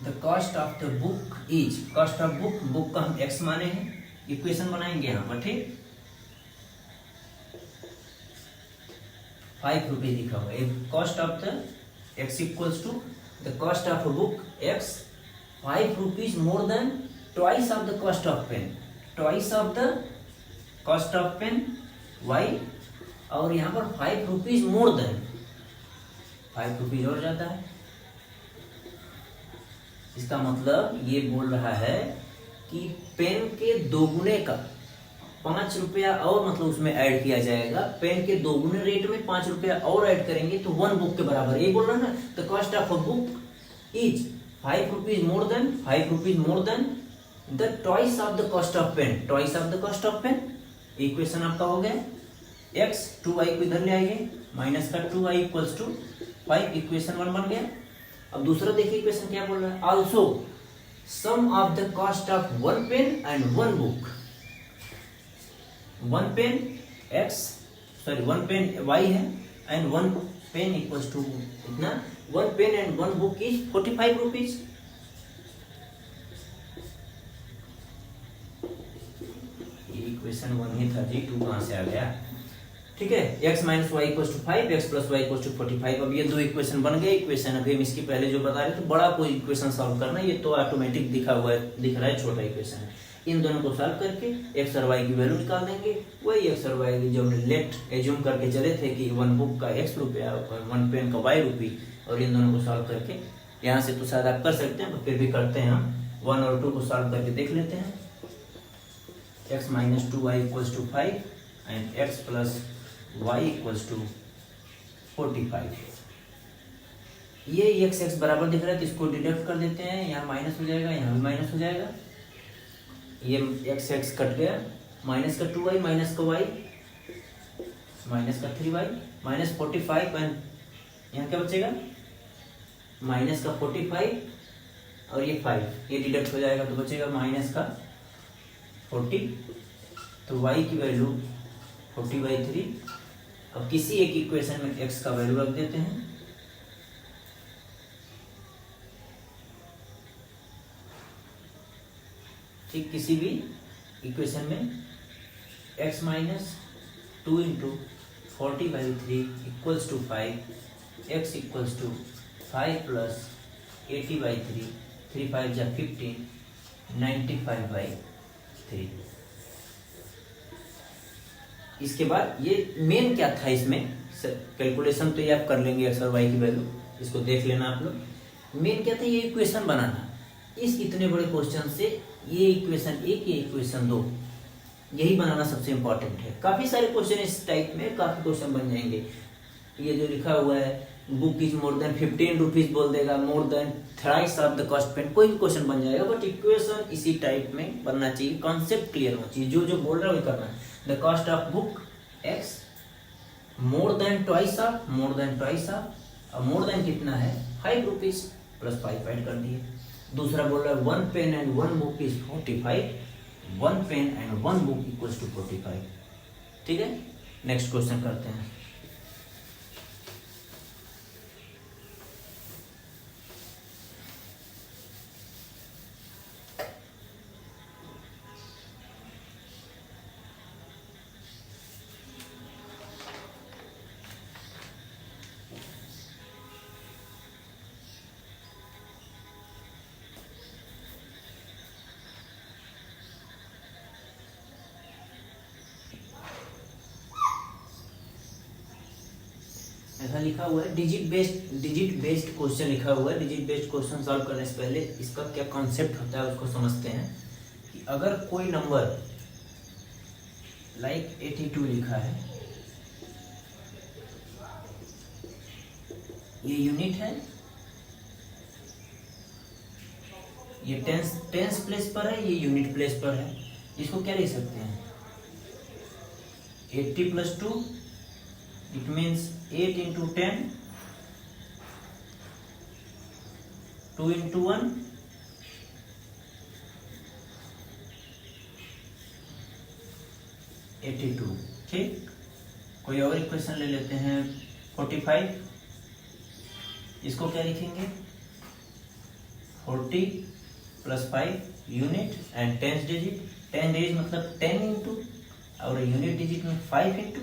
the cost of the book is, cost of book, book का हम x माने हैं, इक्वेशन बनाएंगे यहाँ पर, ठीक। 5 रुपीज लिखा हुआ है, cost of the x equals to the cost of book x 5 rupees more than twice of the cost of pen, twice of the cost of pen y, और यहाँ पर 5 रुपीज मोर देन, 5 रुपीज और ज्यादा है। इसका मतलब ये बोल रहा है कि पेन के दोगुने का 5 रुपया और मतलब उसमें ऐड किया जाएगा, पेन के दोगुने रेट में 5 रुपया और ऐड करेंगे तो 1 बुक के बराबर। ये बोल रहा है ना, the cost of a book is 5 rupees more than, 5 rupees more than the twice of the cost of pen, twice of the cost of pen. Equation आपका हो गया x, 2y को इधर ले आइए, माइनस का 2y इक्वल्स टू 5, इक्वेशन 1 बन गया। अब दूसरा देखिए इक्वेशन क्या बोल रहा है, also sum of the cost of 1 pen and 1 book, 1 pen x, sorry 1 pen y है एंड 1 पेन इक्वल्स टू इतना, 1 pen and 1 book is 45 rupees. Equation 1 ही था जी, 2 कहां से आ गया, ठीक है। x minus y equals to 5, x plus y equals to 45। अब ये दो इक्वेशन बन गए। इक्वेशन अभी हम इसकी पहले जो बता रहे थे, बड़ा कोई इक्वेशन सॉल्व करना, ये तो ऑटोमेटिक दिखा हुआ है, दिख रहा है, छोटा इक्वेशन है। इन दोनों को सॉल्व करके x और y की वैल्यू निकाल देंगे। वही x और y की जो हमने लेट एज्यूम करके चले थे कि 1 बुक का x रुपया, 1 पेन का y रुपये, और इन दोनों को सॉल्व करके यहाँ से तो शायद आप कर सकते हैं, फिर भी करते हैं हम 1 और 2 को सॉल्व करके देख लेते हैं। x minus 2y equals to 5 and x plus y equals to 45। ये x बराबर दिख रहा है तो इसको डिडक्ट कर देते हैं, यहाँ माइनस हो जाएगा, यहाँ भी माइनस हो जाएगा, ये x कट गया, माइनस का 2y माइनस का y माइनस का 3y माइनस 45 एंड यहाँ क्या बचेगा, माइनस का 45 और ये 5, ये डिडक्ट हो जाएगा तो बचेगा माइनस का 40। तो y की वैल्यू 40/3। अब किसी एक इक्वेशन में x का वैल्यू रख देते हैं, ठीक। किसी भी इक्वेशन में x minus 2 into 40/3 equals to 5, x equals to 5 plus 80/3, 3 5 जा 15, 95/3। इसके बाद ये मेन क्या था, इसमें कैलकुलेशन तो ये आप कर लेंगे, x और y की वैल्यू, इसको देख लेना आप लोग। मेन क्या था, ये इक्वेशन बनाना। इस इतने बड़े क्वेश्चन से ये इक्वेशन 1, ये इक्वेशन 2, यही बनाना सबसे इंपॉर्टेंट है। काफी सारे क्वेश्चन इस टाइप में, काफी क्वेश्चन बन जाएंगे। ये जो लिखा हुआ है book is more than 15 rupees बोल देगा, more than thrice of the cost pen, कोई भी क्वेश्चन बन जाएगा, बट इक्वेशन इसी टाइप में बनना चाहिए, कॉन्सेप्ट क्लियर होना चाहिए, जो जो बोल रहा है वही करना है। The cost of book x more than twice of, more than twice of, अब मोर देन कितना है 5 रुपीज, प्लस 5 ऐड कर दिए। दूसरा बोल रहा है 1 pen and 1 book is 45, 1 pen and 1 book equals to 45, ठीक है। नेक्स्ट क्वेश्चन करते हैं। ऐसा लिखा हुआ है डिजिट बेस्ड क्वेश्चन लिखा हुआ है। डिजिट बेस्ड क्वेश्चन सॉल्व करने से पहले इसका क्या कॉन्सेप्ट होता है उसको समझते हैं। कि अगर कोई नंबर लाइक 82 लिखा है, ये यूनिट है, ये टेंस प्लेस पर है, ये यूनिट प्लेस पर है, इसको क्या लिख सकते हैं 80 + 2, it means 8 into 10, 2 into 1, 82, ठीक। कोई और इक्वेशन ले लेते हैं 45, इसको क्या लिखेंगे 40 + 5 यूनिट एंड 10 डिजिट, 10 डिजिट मतलब 10 इंटू, और यूनिट डिजिट में 5 इंटू,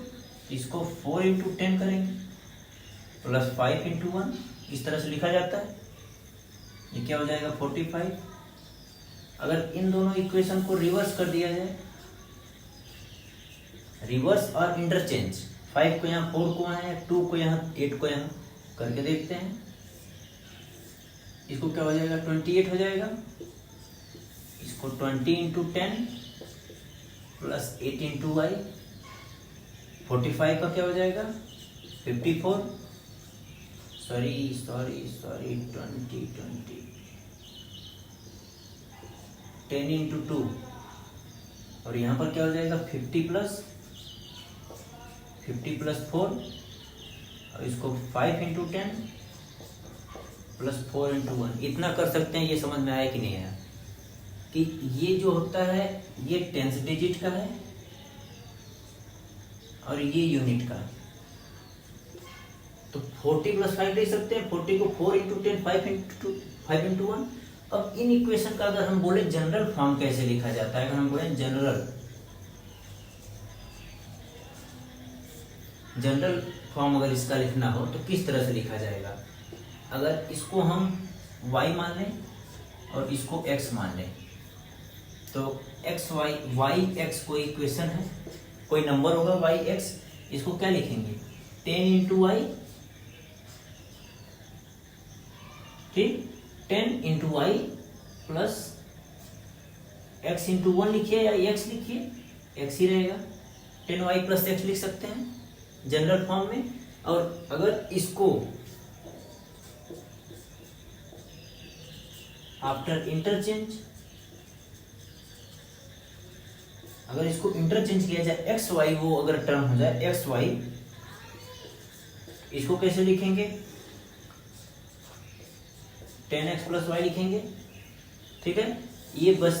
इसको 4 इंटू 10 करेंगे प्लस 5 इंटू 1, इस तरह से लिखा जाता है। ये क्या हो जाएगा 45। अगर इन दोनों इक्वेशन को रिवर्स कर दिया जाए, रिवर्स और इंटरचेंज, 5 को यहाँ 4 को यहाँ 2 को यहाँ 8 को यहाँ करके देखते हैं, इसको क्या हो जाएगा 28 हो जाएगा। इसको 20 इंटू 10 प्लस 8 इंटू वाई, 45 का क्या हो जाएगा 54, सॉरी 20 10 इंटू 2, और यहाँ पर क्या हो जाएगा 50 प्लस 4, और इसको 5 इंटू 10 प्लस 4 इंटू 1। इतना कर सकते हैं। ये समझ में आया कि नहीं आया कि ये जो होता है ये 10 डिजिट का है और ये यूनिट का है। तो 40 + 5 ले सकते हैं, 40 को 4 इंटू 10 5 इंटू 1। अब इन इक्वेशन का अगर हम बोले जनरल फॉर्म कैसे लिखा जाता है, अगर हम बोले जनरल फॉर्म अगर इसका लिखना हो तो किस तरह से लिखा जाएगा। अगर इसको हम y मान लें और इसको x मान लें, तो y x कोई इक्वेशन है, कोई नंबर होगा y x, इसको क्या लिखेंगे 10 इंटू वाई, ठीक 10 into y plus x into 1 लिखिए या x लिखिए, x ही रहेगा। 10y + x लिख सकते हैं जनरल फॉर्म में। और अगर इसको आफ्टर इंटरचेंज, अगर इसको इंटरचेंज किया जाए एक्स वाई, वो अगर टर्म हो जाए एक्स वाई, इसको कैसे लिखेंगे 10x + y लिखेंगे, ठीक है। ये बस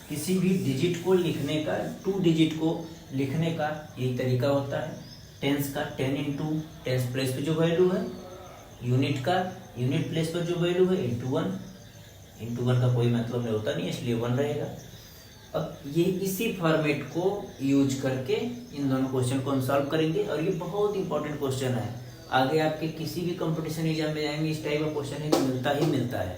किसी भी डिजिट को लिखने का, 2 डिजिट को लिखने का यही तरीका होता है। टेंस का 10 इंटू 10 प्लेस पे जो वैल्यू है, यूनिट का यूनिट प्लेस पर जो वैल्यू है इंटू 1 का कोई मतलब नहीं होता, नहीं इसलिए 1 रहेगा। अब ये इसी फॉर्मेट को यूज करके इन दोनों क्वेश्चन को हम सॉल्व करेंगे, और ये बहुत इंपॉर्टेंट क्वेश्चन है। आगे आपके किसी भी कंपटीशन एग्जाम में जाएंगे इस टाइप का क्वेश्चन है, मिलता है।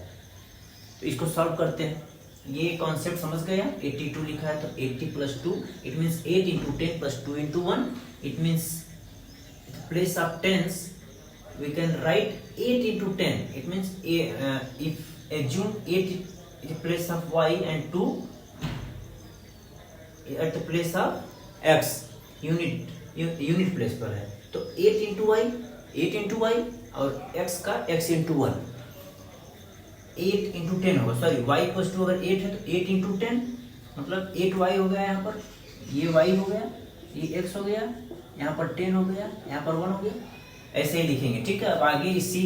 तो इसको सॉल्व करते हैं। ये कॉन्सेप्ट समझ गया। 82 लिखा है तो 80 + 2 it means 8 into 10 plus 2 into 1, it means place of tens we can write 8 into 10. It means if assume 8 in the place of y and 2 at the place of x, unit place पर है, तो 8 into y और x का x into 1, 8 into 10 होगा। सॉरी y = अगर 8 है तो 8 into 10 मतलब 8y हो गया, यहाँ पर ये y हो गया, ये x हो गया, यहाँ पर 10 हो गया, यहाँ पर 1 हो गया, ऐसे ही लिखेंगे, ठीक है। अब आगे इसी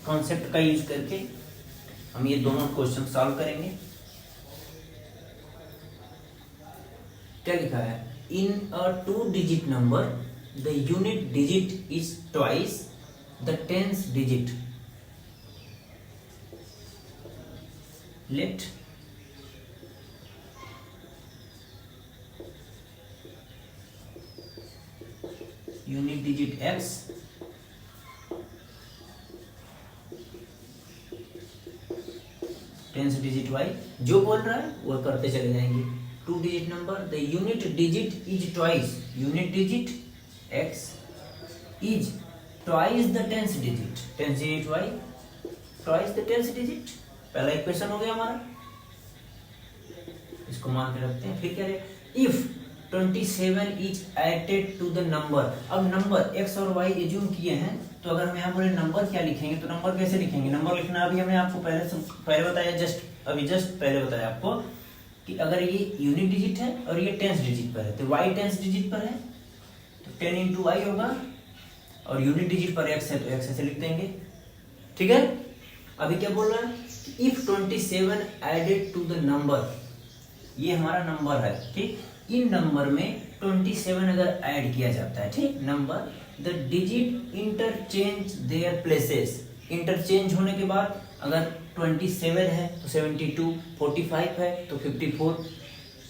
कॉन्सेप्ट का यूज करके हम ये दोनों क्वेश्चन सॉल्व करेंगे। क्या लिखा है, in a 2 digit number the unit digit is twice the tens digit, let unit digit x tens digit y, जो बोल रहा है वो करते चले जाएंगे। 2 digit number the unit digit is twice, unit digit x is twice the tens digit y, twice the tens digit. पहला इक्वेशन हो गया हमारा, इसको मान के रखते हैं। फिर कह रहे if 27 is added to the number. अब नंबर x और y एज्यूम किए हैं, तो अगर हम यहाँ बोले नंबर क्या लिखेंगे, तो नंबर कैसे लिखेंगे, नंबर लिखना अभी हमने आपको पहले बताया, जस्ट पहले बताया आपको कि अगर ये यूनिट डिजिट है और ये टेंस डिजिट पर है, तो y टेंस डिजिट पर है तो 10 इंटू y होगा, और यूनिट डिजिट पर x है तो x ऐसे लिख देंगे, ठीक है। अभी क्या बोल रहा है, if 27 added to the number, ये हमारा नंबर है, ठीक। इन नंबर में 27 अगर ऐड किया जाता है, ठीक, number the digit interchange their places, interchange होने के बाद अगर 27 है तो 72, 45 है तो 54,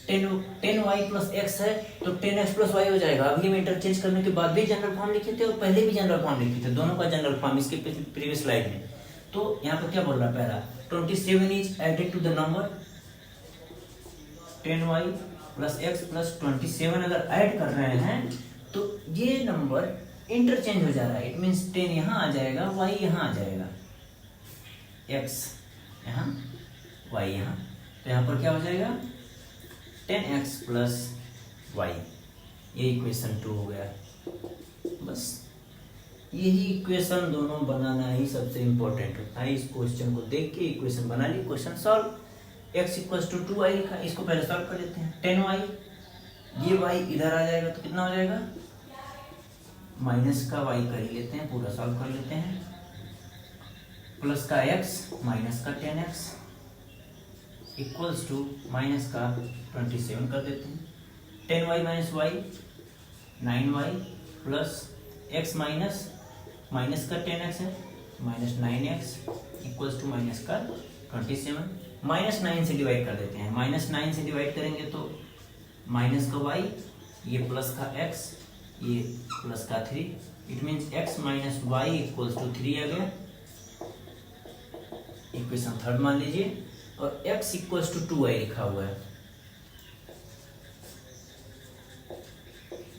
10y प्लस एक्स है तो 10x प्लस वाई हो जाएगा। अभी हम इंटरचेंज करने के बाद भी जनरल फॉर्म लिखे थे और पहले भी जनरल फॉर्म लिखे थे, दोनों का जनरल फॉर्म इसके प्रीवियस स्लाइड में। तो यहाँ पर क्या बोल रहा है, पहला 27 is added to the number 10y plus x plus 27 अगर ऐड कर रहे हैं तो ये नंबर इंटरचेंज हो जा रहा है। इट मीन्स 10 यहाँ आ जाएगा, y यहाँ आ जाएगा, x यहाँ, y यहाँ, तो यहाँ पर क्या हो जाएगा 10x प्लस वाई, ये इक्वेशन 2 हो गया। बस यही इक्वेशन दोनों बनाना ही सबसे इंपॉर्टेंट होता है। इस क्वेश्चन को देख के इक्वेशन बना ली, question solve. x equal to 2y लिखा, इसको पहले सॉल्व कर लेते हैं। 10y, ये y इधर आ जाएगा तो कितना हो जाएगा, माइनस का y कर ही लेते हैं, पूरा सॉल्व कर लेते हैं, प्लस का x माइनस का 10x इक्वल्स टू माइनस का 27 कर देते हैं। 10y minus y 9y plus x minus minus का 10x है minus 9x equals to minus का 27, माइनस 9 से डिवाइड कर देते हैं। माइनस 9 से डिवाइड करेंगे तो माइनस का y, ये प्लस का x, ये प्लस का 3, it means x minus y equals to 3 आ गया, इक्वेशन थर्ड मान लीजिए। और x इक्वल्स टू 2y लिखा हुआ है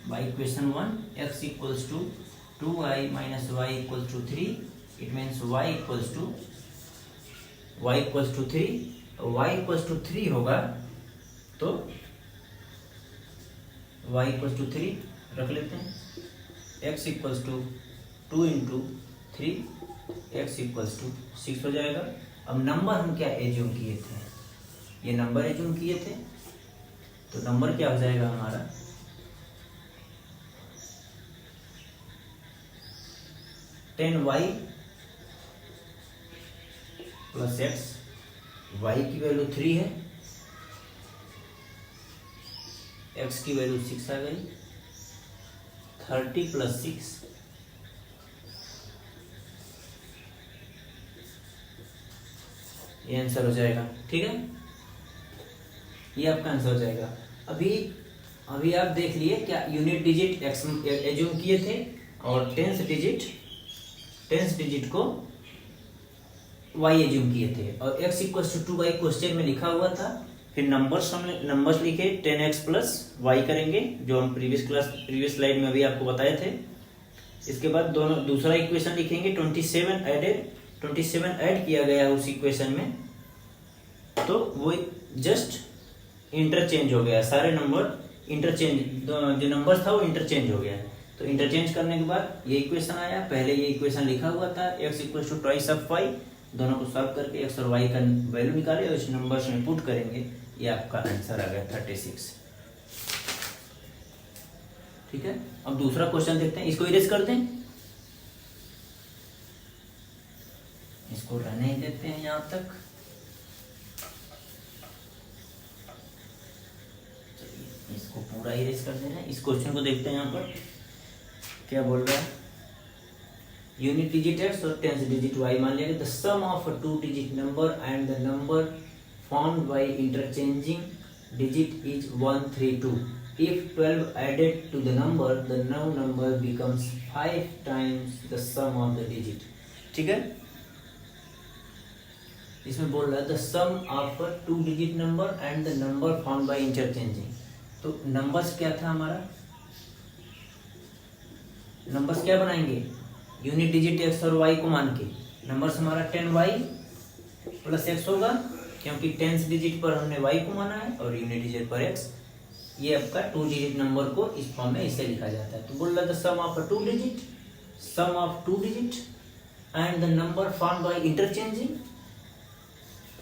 by equation 1, x equals to 2y minus y equals to 3, it means y equals to 3, y equals to 3 होगा तो y इक्वल्स टू 3 रख लेते हैं, x equals to 2 into 3, x equals to 6 हो जाएगा। अब नंबर हम क्या एज्यूम किए थे, ये नंबर एज्यूम किए थे, तो नंबर क्या हो जाएगा हमारा 10y प्लस एक्स, y की वैल्यू 3 है, x की वैल्यू 6 आ गई, 30 प्लस 6 ये आंसर हो जाएगा। ठीक है, ये आपका आंसर हो जाएगा। अभी आप देख लिए क्या यूनिट डिजिट एक्स एज्यूम किए थे और टेंस डिजिट को वाई एज्यूम किए थे और x equals to 2y question में लिखा हुआ था। फिर नंबर्स लिखे 10x प्लस वाई करेंगे जो हम प्रीवियस स्लाइड में अभी आपको बताए थे। इसके बाद दोनों दूसरा इक्वेशन लिखेंगे 27 ऐड किया गया है उस इक्वेशन में, तो वो जस्ट इंटरचेंज हो गया, सारे नंबर इंटरचेंज, जो नंबर था वो इंटरचेंज हो गया। तो इंटरचेंज करने के बाद ये इक्वेशन आया, पहले ये इक्वेशन लिखा हुआ था x equal to twice of y, दोनों को सॉल्व करके x और y का वैल्यू निकाले और इस नंबर्स में पुट करेंगे, ये आपका आंसर आ गया 36। ठीक है, अब दूसरा क्वेश्चन देखते हैं, इसको इरेज कर दें, इसको रहने ही देते हैं यहाँ तक। चलिए इसको पूरा इरेज कर देना है। इस क्वेश्चन को देखते हैं, यहाँ पर क्या बोल रहा है, यूनिट डिजिट एक्स और टेंस डिजिट वाई मान लिया, the sum of a 2 digit number and the number found by interchanging digit is 132। If 12 added to the number becomes 5 times the sum of the digit। ठीक है, इसमें बोल रहा है the sum of 2 digit number and the number found by interchanging. तो नंबर्स क्या था हमारा, नंबर्स क्या बनाएंगे, यूनिट डिजिट एक्स और वाई को मान के नंबर्स हमारा 10y प्लस एक्स होगा, क्योंकि टेंस डिजिट पर हमने y को माना है और यूनिट डिजिट पर x। ये आपका 2 डिजिट नंबर को इस फॉर्म में इसे लिखा जाता है। तो बोल रहा था sum of 2 digit and the number found by interchanging,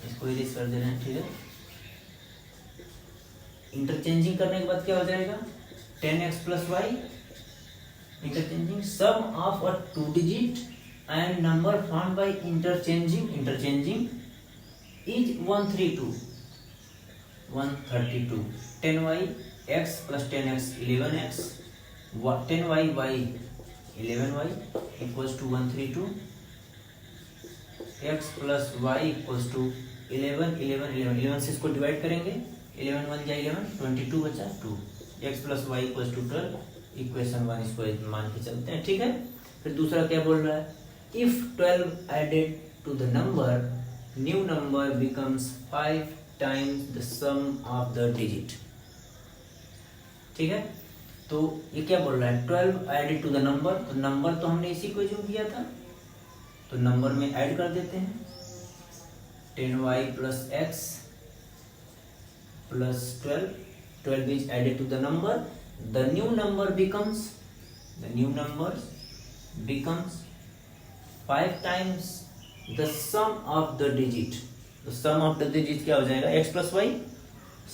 इसको इरेज कर देना है। ठीक है, इंटरचेंजिंग करने के बाद क्या हो जाएगा 10x plus y, interchanging sum of a 2 digit and number found by interchanging is 132 10y x plus 10x 11x 10y y 11y equals to 132 x plus y equals to 11 से इसको डिवाइड करेंगे 11 1 जा 11 22 बचा 2 x plus y equals to 12 equation 1 इसको मान के चलते हैं। ठीक है, फिर दूसरा क्या बोल रहा है, if 12 added to the number new number becomes 5 times the sum of the digit. ठीक है, तो ये क्या बोल रहा है, 12 एडेड टू द नंबर, तो नंबर तो हमने इसी को यूज किया था, तो नंबर में ऐड कर देते हैं 10y plus x plus 12 is added to the number, the new number becomes 5 times the sum of the digit। तो sum of the digit क्या हो जाएगा, x plus y,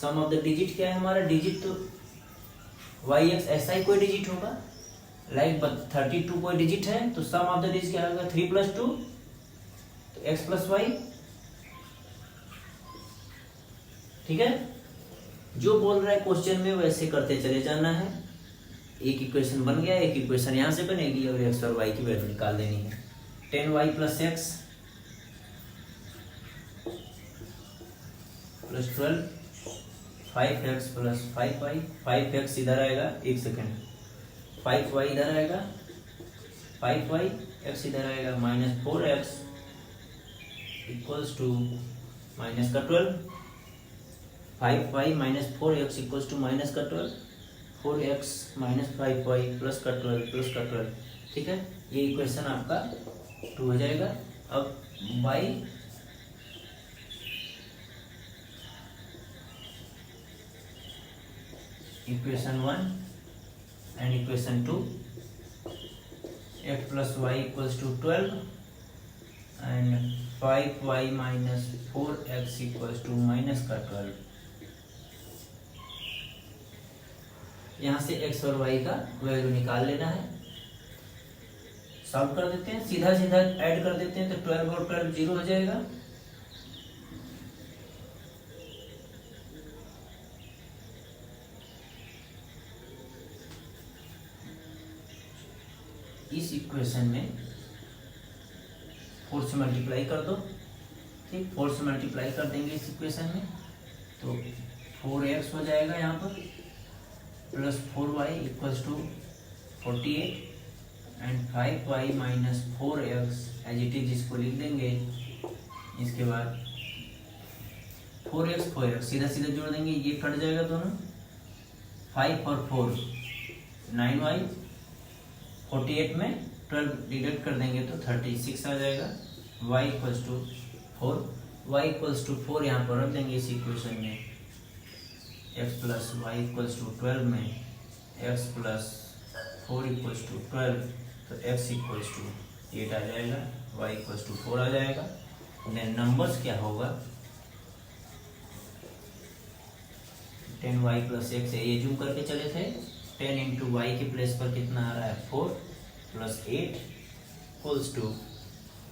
sum of the digit क्या है हमारा, डिजिट तो yx ऐसा ही कोई डिजिट होगा, लाइक 32 कोई डिजिट है, तो sum of the digit क्या होगा 3 प्लस 2, तो x प्लस y। ठीक है, जो बोल रहा है क्वेश्चन में वैसे करते चले जाना है। एक इक्वेशन बन गया, एक इक्वेशन यहाँ से बनेगी और x और y की वैल्यू निकाल देनी है। 10y plus x plus 12 5x plus 5y 5x इधर आएगा, एक सेकेंड 5y इधर आएगा, 5y x इधर आएगा, minus 4x equals to minus का 12 5y minus 4x equals to minus का 12 4x माइनस 5y प्लस का 12। ठीक है, ये इक्वेशन आपका 2 हो जाएगा। अब y equation 1 and equation 2 x plus y equals to 12 and 5y minus 4x equals to minus का 12। यहाँ से x और y का वैल्यू निकाल लेना है, सॉल्व कर देते हैं, सीधा सीधा ऐड कर देते हैं, तो 12 और 12 0 हो जाएगा। इस इक्वेशन में 4 से मल्टीप्लाई कर दो, ठीक 4 से मल्टीप्लाई कर देंगे इस इक्वेशन में, तो 4x हो जाएगा यहाँ पर plus 4y equals to 48 and 5y minus 4x as it is, इसको लिख देंगे। इसके बाद 4x सीधा सीधा जोड़ देंगे, ये कट जाएगा दोनों, 5 और 4 9y 48 में 12 डिडक्ट कर देंगे तो 36 आ जाएगा। y इक्वल्स टू 4 यहाँ पर रख देंगे इस इक्वेशन में, x plus y equals to 12 में x प्लस 4 इक्वल्स टू 12, तो x इक्वल्स टू 8 आ जाएगा, y इक्वल्स टू 4 आ जाएगा। देन नंबर्स क्या होगा, 10y प्लस x है, ये जूम करके चले थे, 10 इंटू वाई के प्लेस पर कितना आ रहा है 4 plus 8 equals to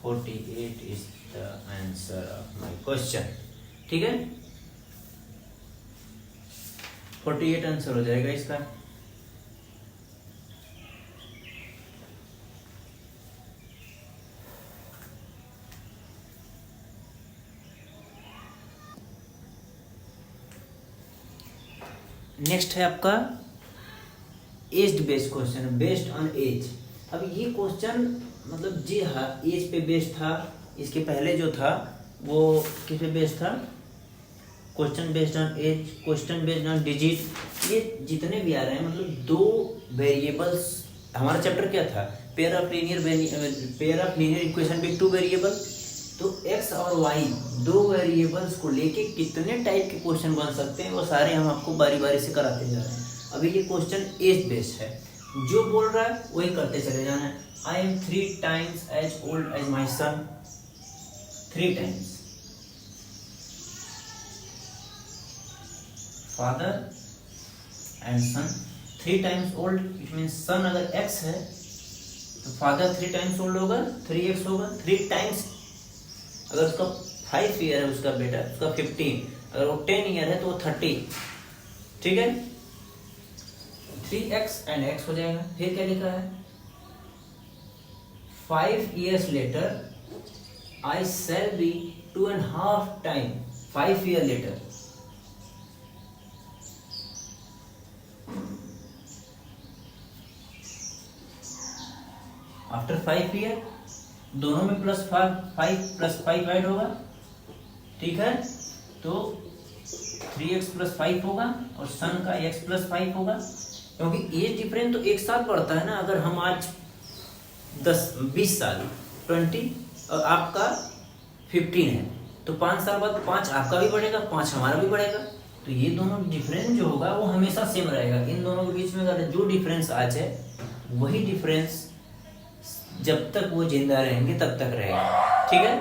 48 is the answer of my question. ठीक है, 48 आंसर हो जाएगा इसका। नेक्स्ट है आपका age based question, based on age. अब ये क्वेश्चन मतलब जी हाँ एज पे बेस्ड था, इसके पहले जो था वो किस पे बेस्ड था, question based on age, question based on digit, ये जितने भी आ रहे हैं मतलब 2 वेरिएबल्स। हमारा चैप्टर क्या था, pair of linear equation with 2 variable, तो x और y 2 वेरिएबल्स को लेके कितने टाइप के क्वेश्चन बन सकते हैं वो सारे हम आपको बारी बारी से कराते जा रहे हैं। अभी ये क्वेश्चन एज बेस्ड है, जो बोल रहा है वही करते चले जाना है। I am 3 times as old as my son, 3 times father and son, 3 times old, it means son अगर x है तो फादर 3 टाइम्स ओल्ड होगा, 3x होगा, 3 टाइम्स। अगर उसका 5 ईयर है उसका बेटा, उसका 15, अगर वो 10 ईयर है तो वो 30। ठीक है, 3x एंड x हो जाएगा। फिर क्या लिखा है, 5 years later I shall be 2.5 times 5 year later। After 5 year दोनों में +5 ऐड होगा, ठीक है। तो 3x + 5 होगा और सन का x + 5 होगा, क्योंकि एज डिफरेंस तो एक साल पड़ता है ना। अगर हम आज 20 साल 20 और आपका 15 है, तो 5 साल बाद 5 आपका भी बढ़ेगा, 5 हमारा भी बढ़ेगा। तो ये दोनों डिफरेंस जो होगा वो हमेशा सेम रहेगा। इन दोनों के बीच में अगर जो डिफरेंस आ जाए वही डिफरेंस जब तक वो जिंदा रहेंगे तब तक रहेगा, ठीक है।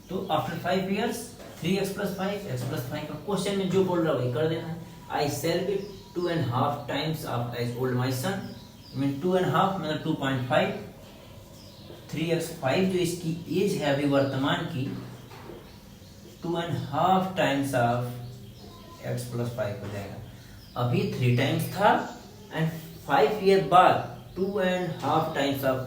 तो आफ्टर 5 years 3x + 5 x + 5 का क्वेश्चन में जो बोल रहा है वही कर देना है। I shall be 2.5 times of as old my son, mean 2.5 मतलब 2.5, 3x 5 जो इसकी एज है अभी वर्तमान की, 2.5 times ऑफ x + 5 हो जाएगा। अभी 3 times था एंड 5 ईयर बाद 2.5 times of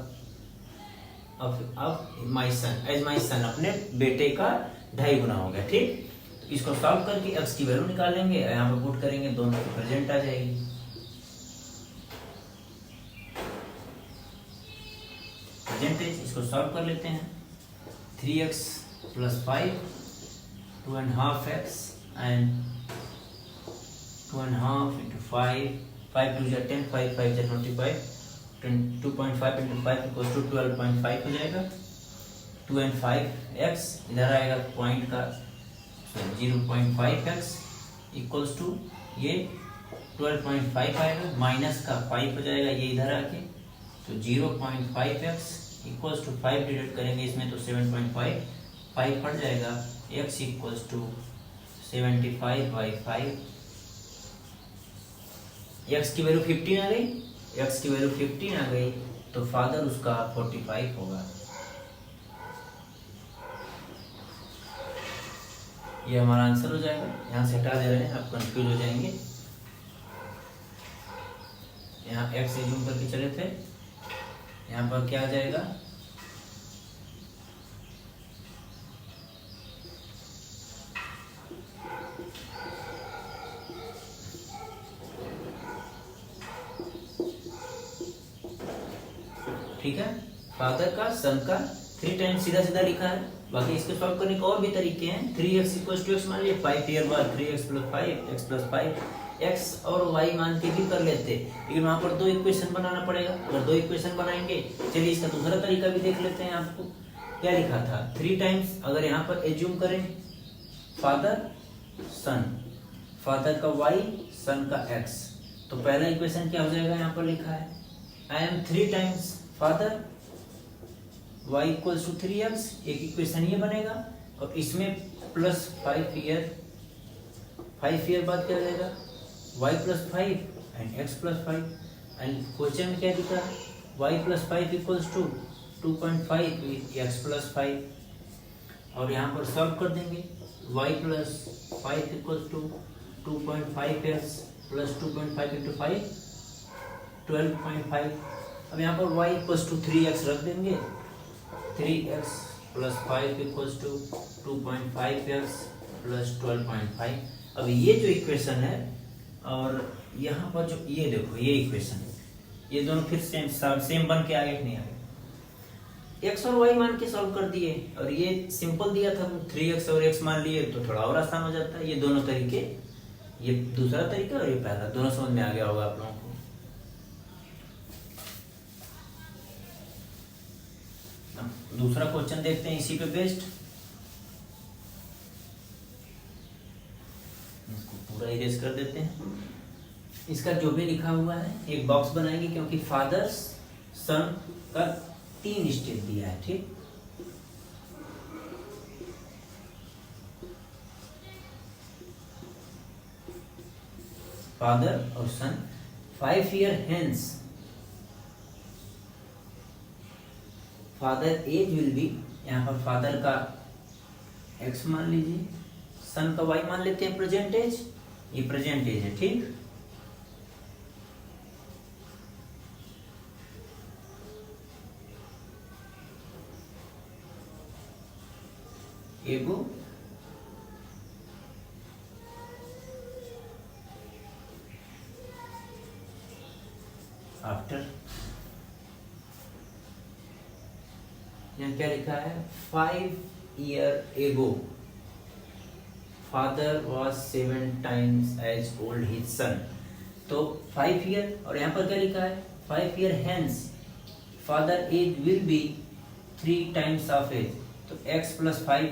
my son age my son, अपने बेटे का 2.5 गुना हो गया, ठीक। तो इसको सॉल्व करके x की वैल्यू निकालेंगे, यहाँ पे पुट करेंगे, दोनों की प्रेजेंट आ जाएगी। प्रेजेंटेज इसको सॉल्व कर लेते हैं। 3x + 5 2.5x एंड 2.5 into 5 5 2 जा 10 5 5 जा 25 2.5 into 5 equals to 12.5 हो जाएगा। 2 and 5x इधर आएगा पॉइंट का 0.5x इक्वल्स टू ये 12.5 आएगा, माइनस का 5 हो जाएगा ये इधर आके, तो 0.5x इक्वल्स टू 5 डिवाइड करेंगे इसमें तो 7.5 5 पड़ जाएगा, x इक्वल्स टू 75/5। x की वैल्यू 15 आ गई, x की वैल्यू 15 आ गई, तो फादर उसका 45 होगा। ये हमारा आंसर हो जाएगा। यहाँ से हटा दे रहे हैं, आप कंफ्यूज हो जाएंगे। यहाँ x से जूम करके चले थे, यहाँ पर क्या आ जाएगा, ठीक है। फादर का सन का 3 टाइम्स सीधा सीधा लिखा है। बाकी इसके सॉल्व करने के और भी तरीके हैं। 3x = x मान लिया, 5 ईयर बाद 3x + 5 x + 5 x और y मान के भी कर लेते, लेकिन वहां पर 2 इक्वेशन बनाना पड़ेगा। अगर 2 इक्वेशन बनाएंगे, चलिए इसका दूसरा तरीका भी देख लेते हैं। आपको क्या लिखा था, 3 टाइम्स, अगर यहाँ पर एज्यूम करें फादर सन, फादर का y सन का x, तो पहला इक्वेशन क्या हो जाएगा, यहाँ पर लिखा है I am 3 times father y = 3x, एक इक्वेशन ये बनेगा, और इसमें प्लस 5 ईयर बाद क्या हो जाएगा, y + 5 and x + 5, and question में क्या दिखा, y + 5 = 2.5 x + 5, और यहाँ पर सॉल्व कर देंगे, y + 5 = 2.5x + 2.5 into 5 12.5। अब यहाँ पर y = 3x रख देंगे, 3x + 5 = 2.5x + 12.5। अब ये जो इक्वेशन है और यहाँ पर जो ये देखो ये इक्वेशन, ये दोनों फिर सेम बन के आगे नहीं आगे, x और y मान के सॉल्व कर दिए, और ये सिंपल दिया था 3x और x मान लिए तो थोड़ा और आसान हो जाता है। ये दोनों तरीके, ये दूसरा तरीका और ये पहला, दोनों समझ में आ गया होगा आप लोगों को। दूसरा क्वेश्चन देखते हैं इसी पे बेस्ड, इसको पूरा इरेज कर देते हैं। इसका जो भी लिखा हुआ है एक बॉक्स बनाएंगे, क्योंकि फादर सन का 3 स्टेप दिया है, ठीक। फादर और son 5 year hence father age will be, यहाँ पर फादर का x मान लीजिए, सन का y मान लेते हैं प्रेजेंट एज, ये प्रेजेंट एज है, ठीक। एगो आफ्टर। यहाँ क्या लिखा है? 5 years ago father was 7 times as old his son। तो 5 year, और यहाँ पर क्या लिखा है? 5 year hence father age will be 3 times of age। तो x plus 5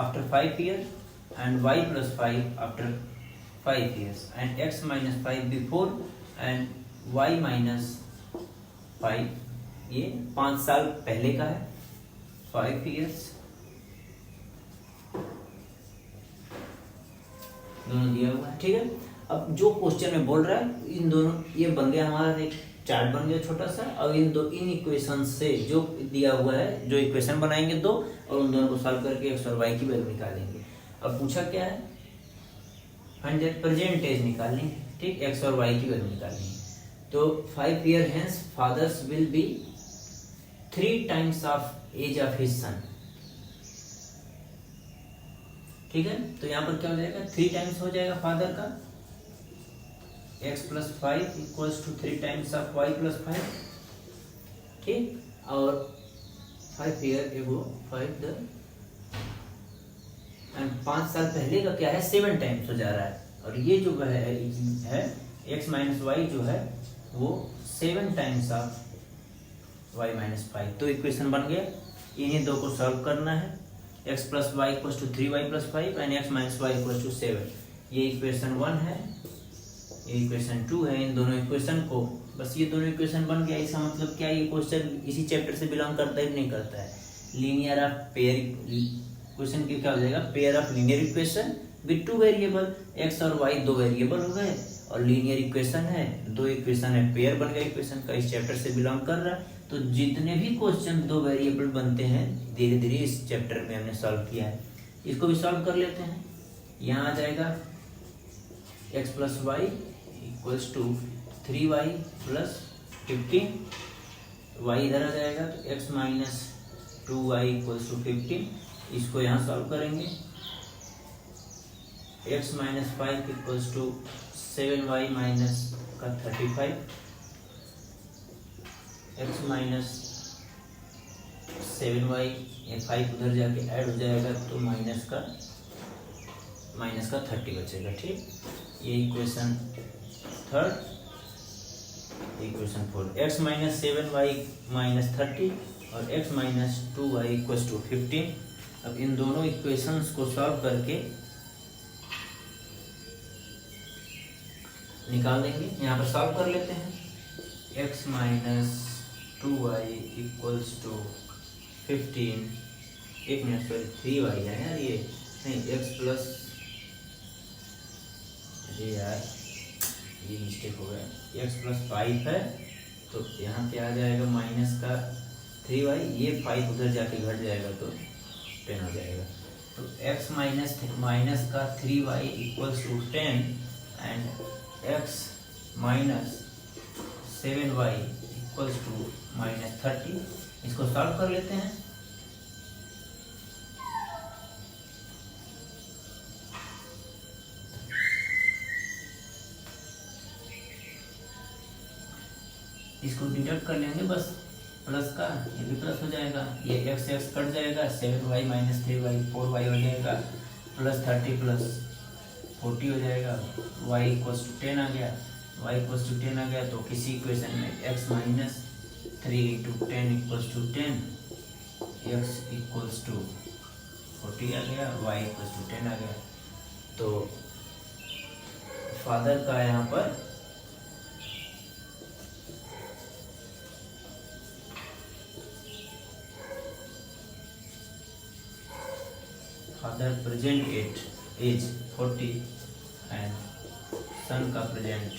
after 5 years and y plus 5 after 5 years and x minus 5 before and y minus 5, ये 5 साल पहले का है, 5 years दोनों दिया हुआ है। ठीक है, अब जो क्वेश्चन में बोल रहा है इन दोनों, ये बन गया हमारा एक चार्ट बन गया छोटा सा। अब इन इक्वेशन से जो दिया हुआ है, जो इक्वेशन बनाएंगे दो, और उन दोनों को सॉल्व करके एक्स और वाई की वैल्यू निकालेंगे। अब पूछा क्या है? 100 प्रेजेंट एज निकालनी है। ठीक, एक्स और वाई की वैल्यू निकालनी है। तो 5 years hence fathers will be 3 times of age of his son। ठीक है, तो यहाँ पर क्या हो जाएगा? 3 टाइम्स हो जाएगा फादर का, x plus 5 equals to 3 times of y plus 5। ठीक, और 5 years ago 5 the एंड 5 साल पहले का क्या है? 7 टाइम्स हो जा रहा है, और ये जो है x माइनस वाई जो है वो 7 टाइम्स ऑफ y माइनस 5। तो इक्वेशन बन गया। इन्हीं दो को सॉल्व करना है। x plus y equals to 3y plus 5 and x minus y equals to 7। ये इक्वेशन 1 है, ये इक्वेशन 2 है। इन दोनों इक्वेशन को, बस ये दोनों इक्वेशन बन गया। इसका मतलब क्या? ये क्वेश्चन इसी चैप्टर से बिलोंग करता है नहीं करता है? लीनियर ऑफ पेयर क्वेश्चन की क्या हो जाएगा? Pair of linear equation with 2 variable, x और y 2 वेरिएबल हो गए, और लीनियर इक्वेशन है, 2 इक्वेशन है, पेयर बन गया इक्वेशन का। इस चैप्टर से बिलोंग कर रहा है। तो जितने भी क्वेश्चन 2 वेरिएबल बनते हैं धीरे धीरे इस चैप्टर में हमने सॉल्व किया है। इसको भी सॉल्व कर लेते हैं। यहाँ आ जाएगा x plus y equals to 3y plus 15, y इधर आ जाएगा तो x minus 2y equals to 15। इसको यहाँ सॉल्व करेंगे। x minus 5 equals to 7y minus का 35, x माइनस 7y, ये 5 उधर जाके ऐड हो जाएगा तो माइनस का 30 बचेगा। ठीक, ये equation 3, equation 4, x minus 7y minus 30 और x minus 2y equals to 15। अब इन दोनों इक्वेशंस को सॉल्व करके निकाल देंगे। यहाँ पर सॉल्व कर लेते हैं। x minus 2y equals to 15, 1 minute sorry 3y है यार, ये नहीं x प्लस, अरे यार ये मिस्टेक हो गया, x प्लस 5 है तो यहाँ पे आ जाएगा माइनस का 3y, ये 5 उधर जाके घट जाएगा तो 10 हो जाएगा। तो x माइनस का 3y equals to 10 and x minus 7y equals to minus 30। इसको सॉल्व कर लेते हैं। इसको डिडक्ट कर लेंगे बस, प्लस का ये भी प्लस हो जाएगा, ये x कट जाएगा, 7y माइनस 3y 4y हो जाएगा, प्लस 30 प्लस 40 हो जाएगा, y इक्वल्स टू 10 आ गया। y इक्वल्स टू 10 आ गया तो किसी इक्वेशन में x minus 3 into 10 equals to 10, x equals to 40 आ गया, y इक्वल्स टू 10 आ गया। तो फादर का यहाँ पर फादर प्रेजेंट एज 40 एंड सन का प्रेजेंट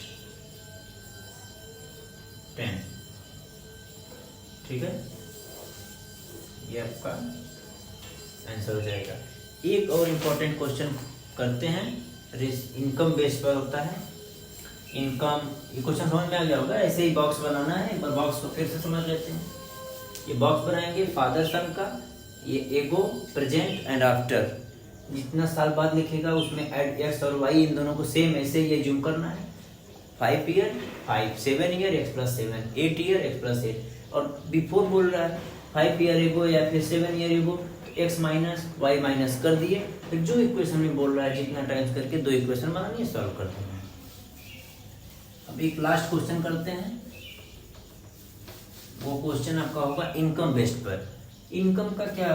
10। ठीक है, ये आपका आंसर हो जाएगा। एक और इम्पोर्टेंट क्वेश्चन करते हैं, इनकम बेस पर होता है। इनकम, ये क्वेश्चन समझ में आ गया होगा। ऐसे ही बॉक्स बनाना है, एक बार बॉक्स को फिर से समझ लेते हैं। ये बॉक्स बनाएंगे फादर सन का, ये एगो प्रेजेंट एंड आफ्टर, जितना साल बाद लिखेगा उसमें ऐड एक्स और वाई इन दोनों को सेम ऐसे ये जूम करना है। 5 year 5, 7 year x plus 7, 8 year x plus 8, और बिफोर बोल रहा है 5 ईयर एगो या फिर 7 year ago, x minus Y minus कर दिए, फिर जो इक्वेशन में बोल रहा है जितना टाइम्स करके 2 इक्वेशन बनानी है, सॉल्व करते हैं। अब एक लास्ट क्वेश्चन करते हैं, वो क्वेश्चन आपका होगा इनकम बेस्ड पर। इनकम का क्या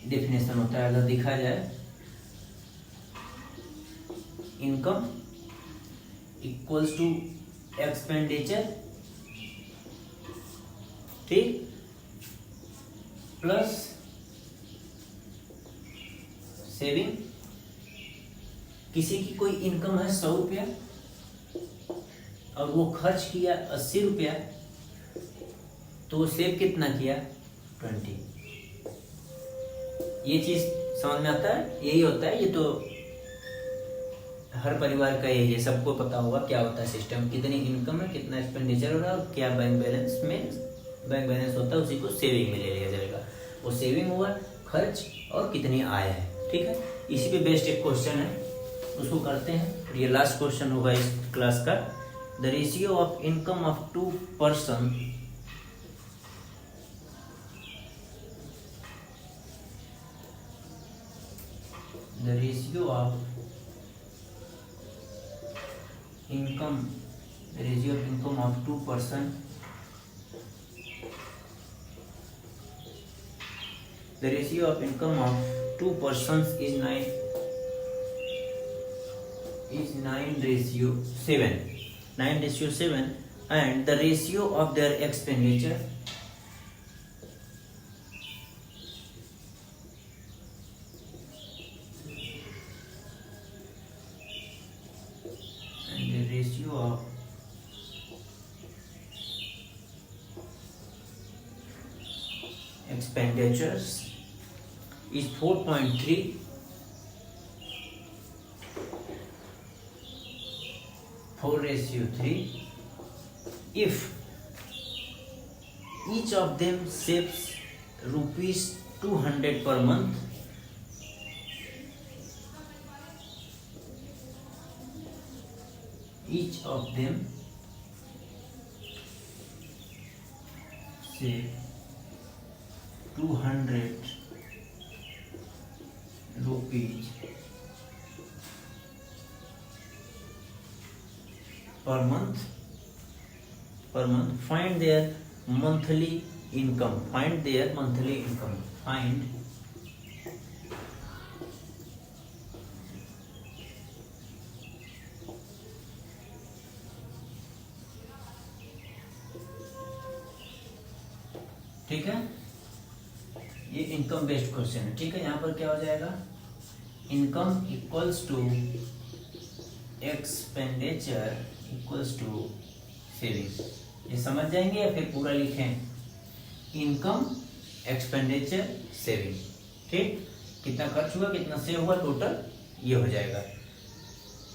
डेफिनेशन होता है अगर देखा जाए, इनकम इक्वल्स टू एक्सपेंडिचर, ठीक, प्लस सेविंग। किसी की कोई इनकम है 100 रुपया और वो खर्च किया 80 रुपया, तो वो सेव कितना किया 20। ये चीज समझ में आता है, यही होता है, ये तो हर परिवार का यही है, सबको पता होगा क्या होता है सिस्टम, कितनी इनकम है, कितना एक्सपेंडिचर हो रहा है और क्या बैंक बैलेंस होता है, उसी को सेविंग में ले लिया जाएगा। वो सेविंग हुआ, खर्च और कितनी आय है, ठीक है। इसी पे बेस्ड एक क्वेश्चन है, उसको करते हैं। ये लास्ट क्वेश्चन होगा इस क्लास का। The ratio of income of 2 person the ratio of income of 2 person, the ratio of income of 2 persons is 9:7, and the ratio of their expenditure expenditures is 4.3, 4:3 if each of them saves rupees 200 per month, each of them save 200 rupees per month, find their monthly income, ठीक है। ये इनकम बेस्ड क्वेश्चन है, ठीक है। यहाँ पर क्या हो जाएगा, income equals to expenditure equals to saving. ये समझ जाएंगे या फिर पूरा लिखें, इनकम एक्सपेंडिचर सेविंग, ठीक। कितना खर्च हुआ, कितना सेव हुआ, टोटल ये हो जाएगा।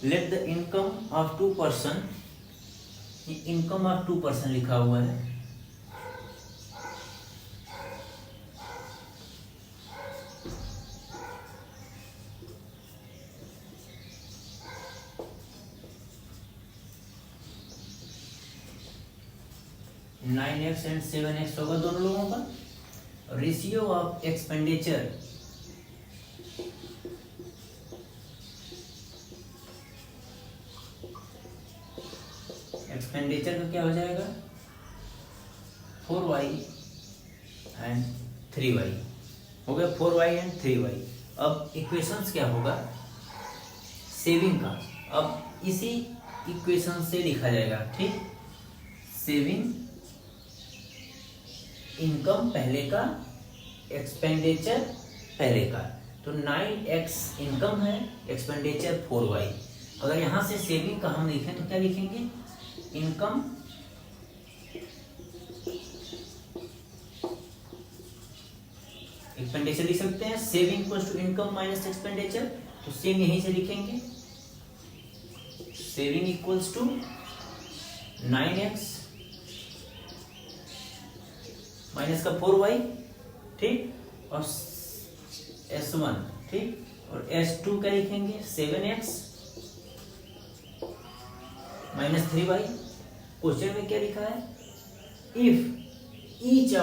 Let the income of 2 person, income of 2 person लिखा हुआ है, नाइन एक्स एंड 7x होगा दोनों लोगों का। रेशियो ऑफ एक्सपेंडिचर, एक्सपेंडिचर का क्या हो जाएगा 4y एंड 3y हो गया, 4y एंड 3y। अब इक्वेशंस क्या होगा सेविंग का, अब इसी इक्वेशन से लिखा जाएगा, ठीक। सेविंग इनकम पहले का, एक्सपेंडिचर पहले का, तो 9x इनकम है, एक्सपेंडिचर 4y। अगर यहां से सेविंग का हम लिखें तो क्या लिखेंगे, इनकम एक्सपेंडिचर लिख सकते हैं, saving equals to income minus expenditure, तो सेम यहीं से लिखेंगे, saving equals to 9x minus का 4y, ठीक, और S1, ठीक, और S2 क्या लिखेंगे 7x माइनस 3y। क्वेश्चन में क्या लिखा है, if each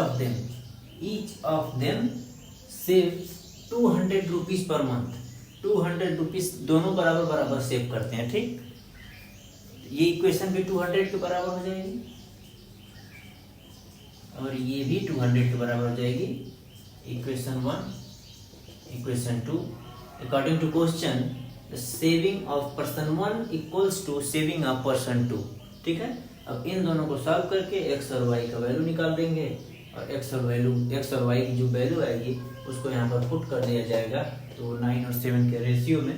of them save 200 rupees per month. 200 rupees दोनों बराबर बराबर सेव करते हैं, ठीक। ये इक्वेशन भी 200 के बराबर हो जाएगी और ये भी 200 के बराबर हो जाएगी। Equation 1, equation 2, according to question the saving of person 1 equals to saving of person 2, ठीक है। अब इन दोनों को सॉल्व करके x और y का वैल्यू निकाल देंगे और x और y की जो वैल्यू आएगी उसको यहाँ पर पुट कर दिया जाएगा। तो 9 और 7 के रेशियो में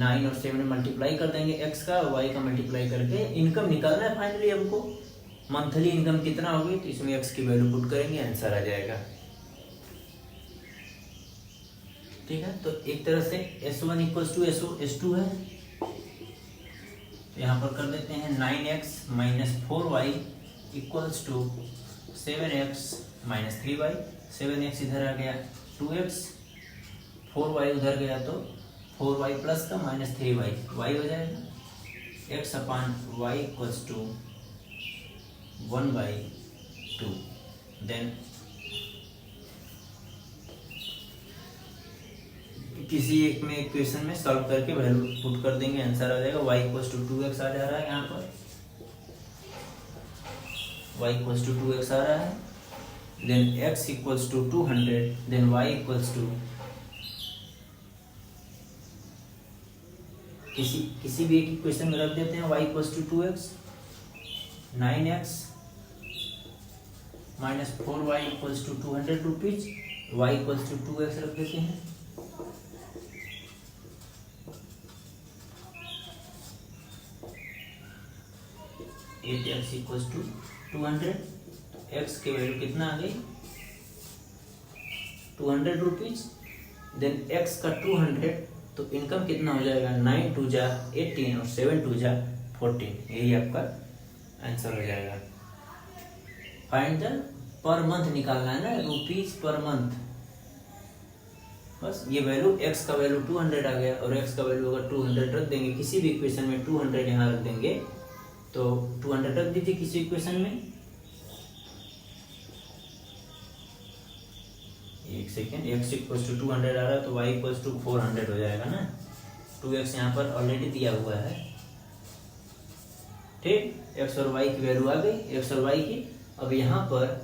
9 और 7 में मल्टीप्लाई कर देंगे x का, y का मल्टीप्लाई करके इनकम निकालना है फाइनली हमको। मंथली इनकम कितना होगी तो इसमें x की वैल्यू पुट करेंगे, आंसर आ जाएगा, ठीक है। तो एक तरह से S1 इक्वल्स टू S2 है, यहाँ पर कर देते हैं 9x minus 4y equals to 7x minus 3y। 7x इधर आ गया 2x, 4y उधर गया तो 4y प्लस का माइनस 3y, y हो जाएगा x upon y equals to 1/2। Then किसी एक में इक्वेशन में सॉल्व करके वैल्यू पुट कर देंगे, आंसर आ जाएगा। y इक्वल्स टू 2x आ जा रहा है यहाँ पर, y इक्वल्स टू 2x आ रहा है। Then x equals to 200, then y equals to किसी भी एक इक्वेशन में रख देते हैं। y equals to 2x, 9x minus 4y equals to 200 rupees, y equals to 2x रख देते हैं। x इक्वल्स टू 200, x की वैल्यू कितना आ गई 200 रुपीज। देन x का 200 तो इनकम कितना हो जाएगा 9 2 जा 18 और 7 2 जा 14, यही आपका आंसर हो जाएगा। फाइंड द पर मंथ निकालना है ना, रुपीज पर मंथ। बस ये वैल्यू x का वैल्यू 200 आ गया और x का वैल्यू अगर 200 रख देंगे किसी भी इक्वेशन में, 200 यहाँ रख देंगे तो 200 रख दीजिए किसी इक्वेशन में। एक सेकेंड, x इक्वल्स टू 200 आ रहा है तो y इक्वल्स टू 400 हो जाएगा ना। 2x यहाँ पर ऑलरेडी दिया हुआ है, ठीक। x और y की वैल्यू आ गई, x और y की। अब यहाँ पर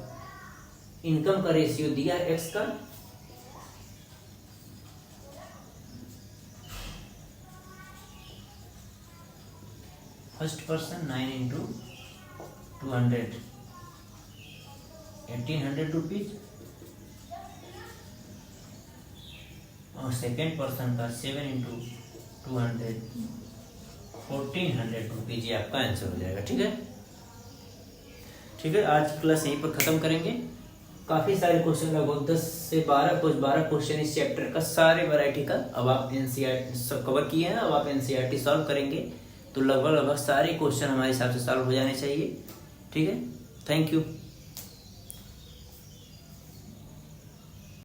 इनकम का रेशियो दिया x का, फर्स्ट पर्सन 9 इंटू 200 1800 रुपीज और सेकेंड पर्सन का 7 इंटू 200 1400 रुपीज, ये आपका आंसर हो जाएगा, ठीक है। ठीक है, आज की क्लास यहीं पर खत्म करेंगे। काफी सारे क्वेश्चन, लगभग 10 से 12 क्वेश्चन इस चैप्टर का, सारे वैरायटी का अब आप एनसीईआरटी सब कवर किए हैं। अब आप एनसीईआरटी सॉल्व करेंगे तो लगभग सारे क्वेश्चन हमारे हिसाब से सॉल्व हो जाने चाहिए, ठीक है। Thank you.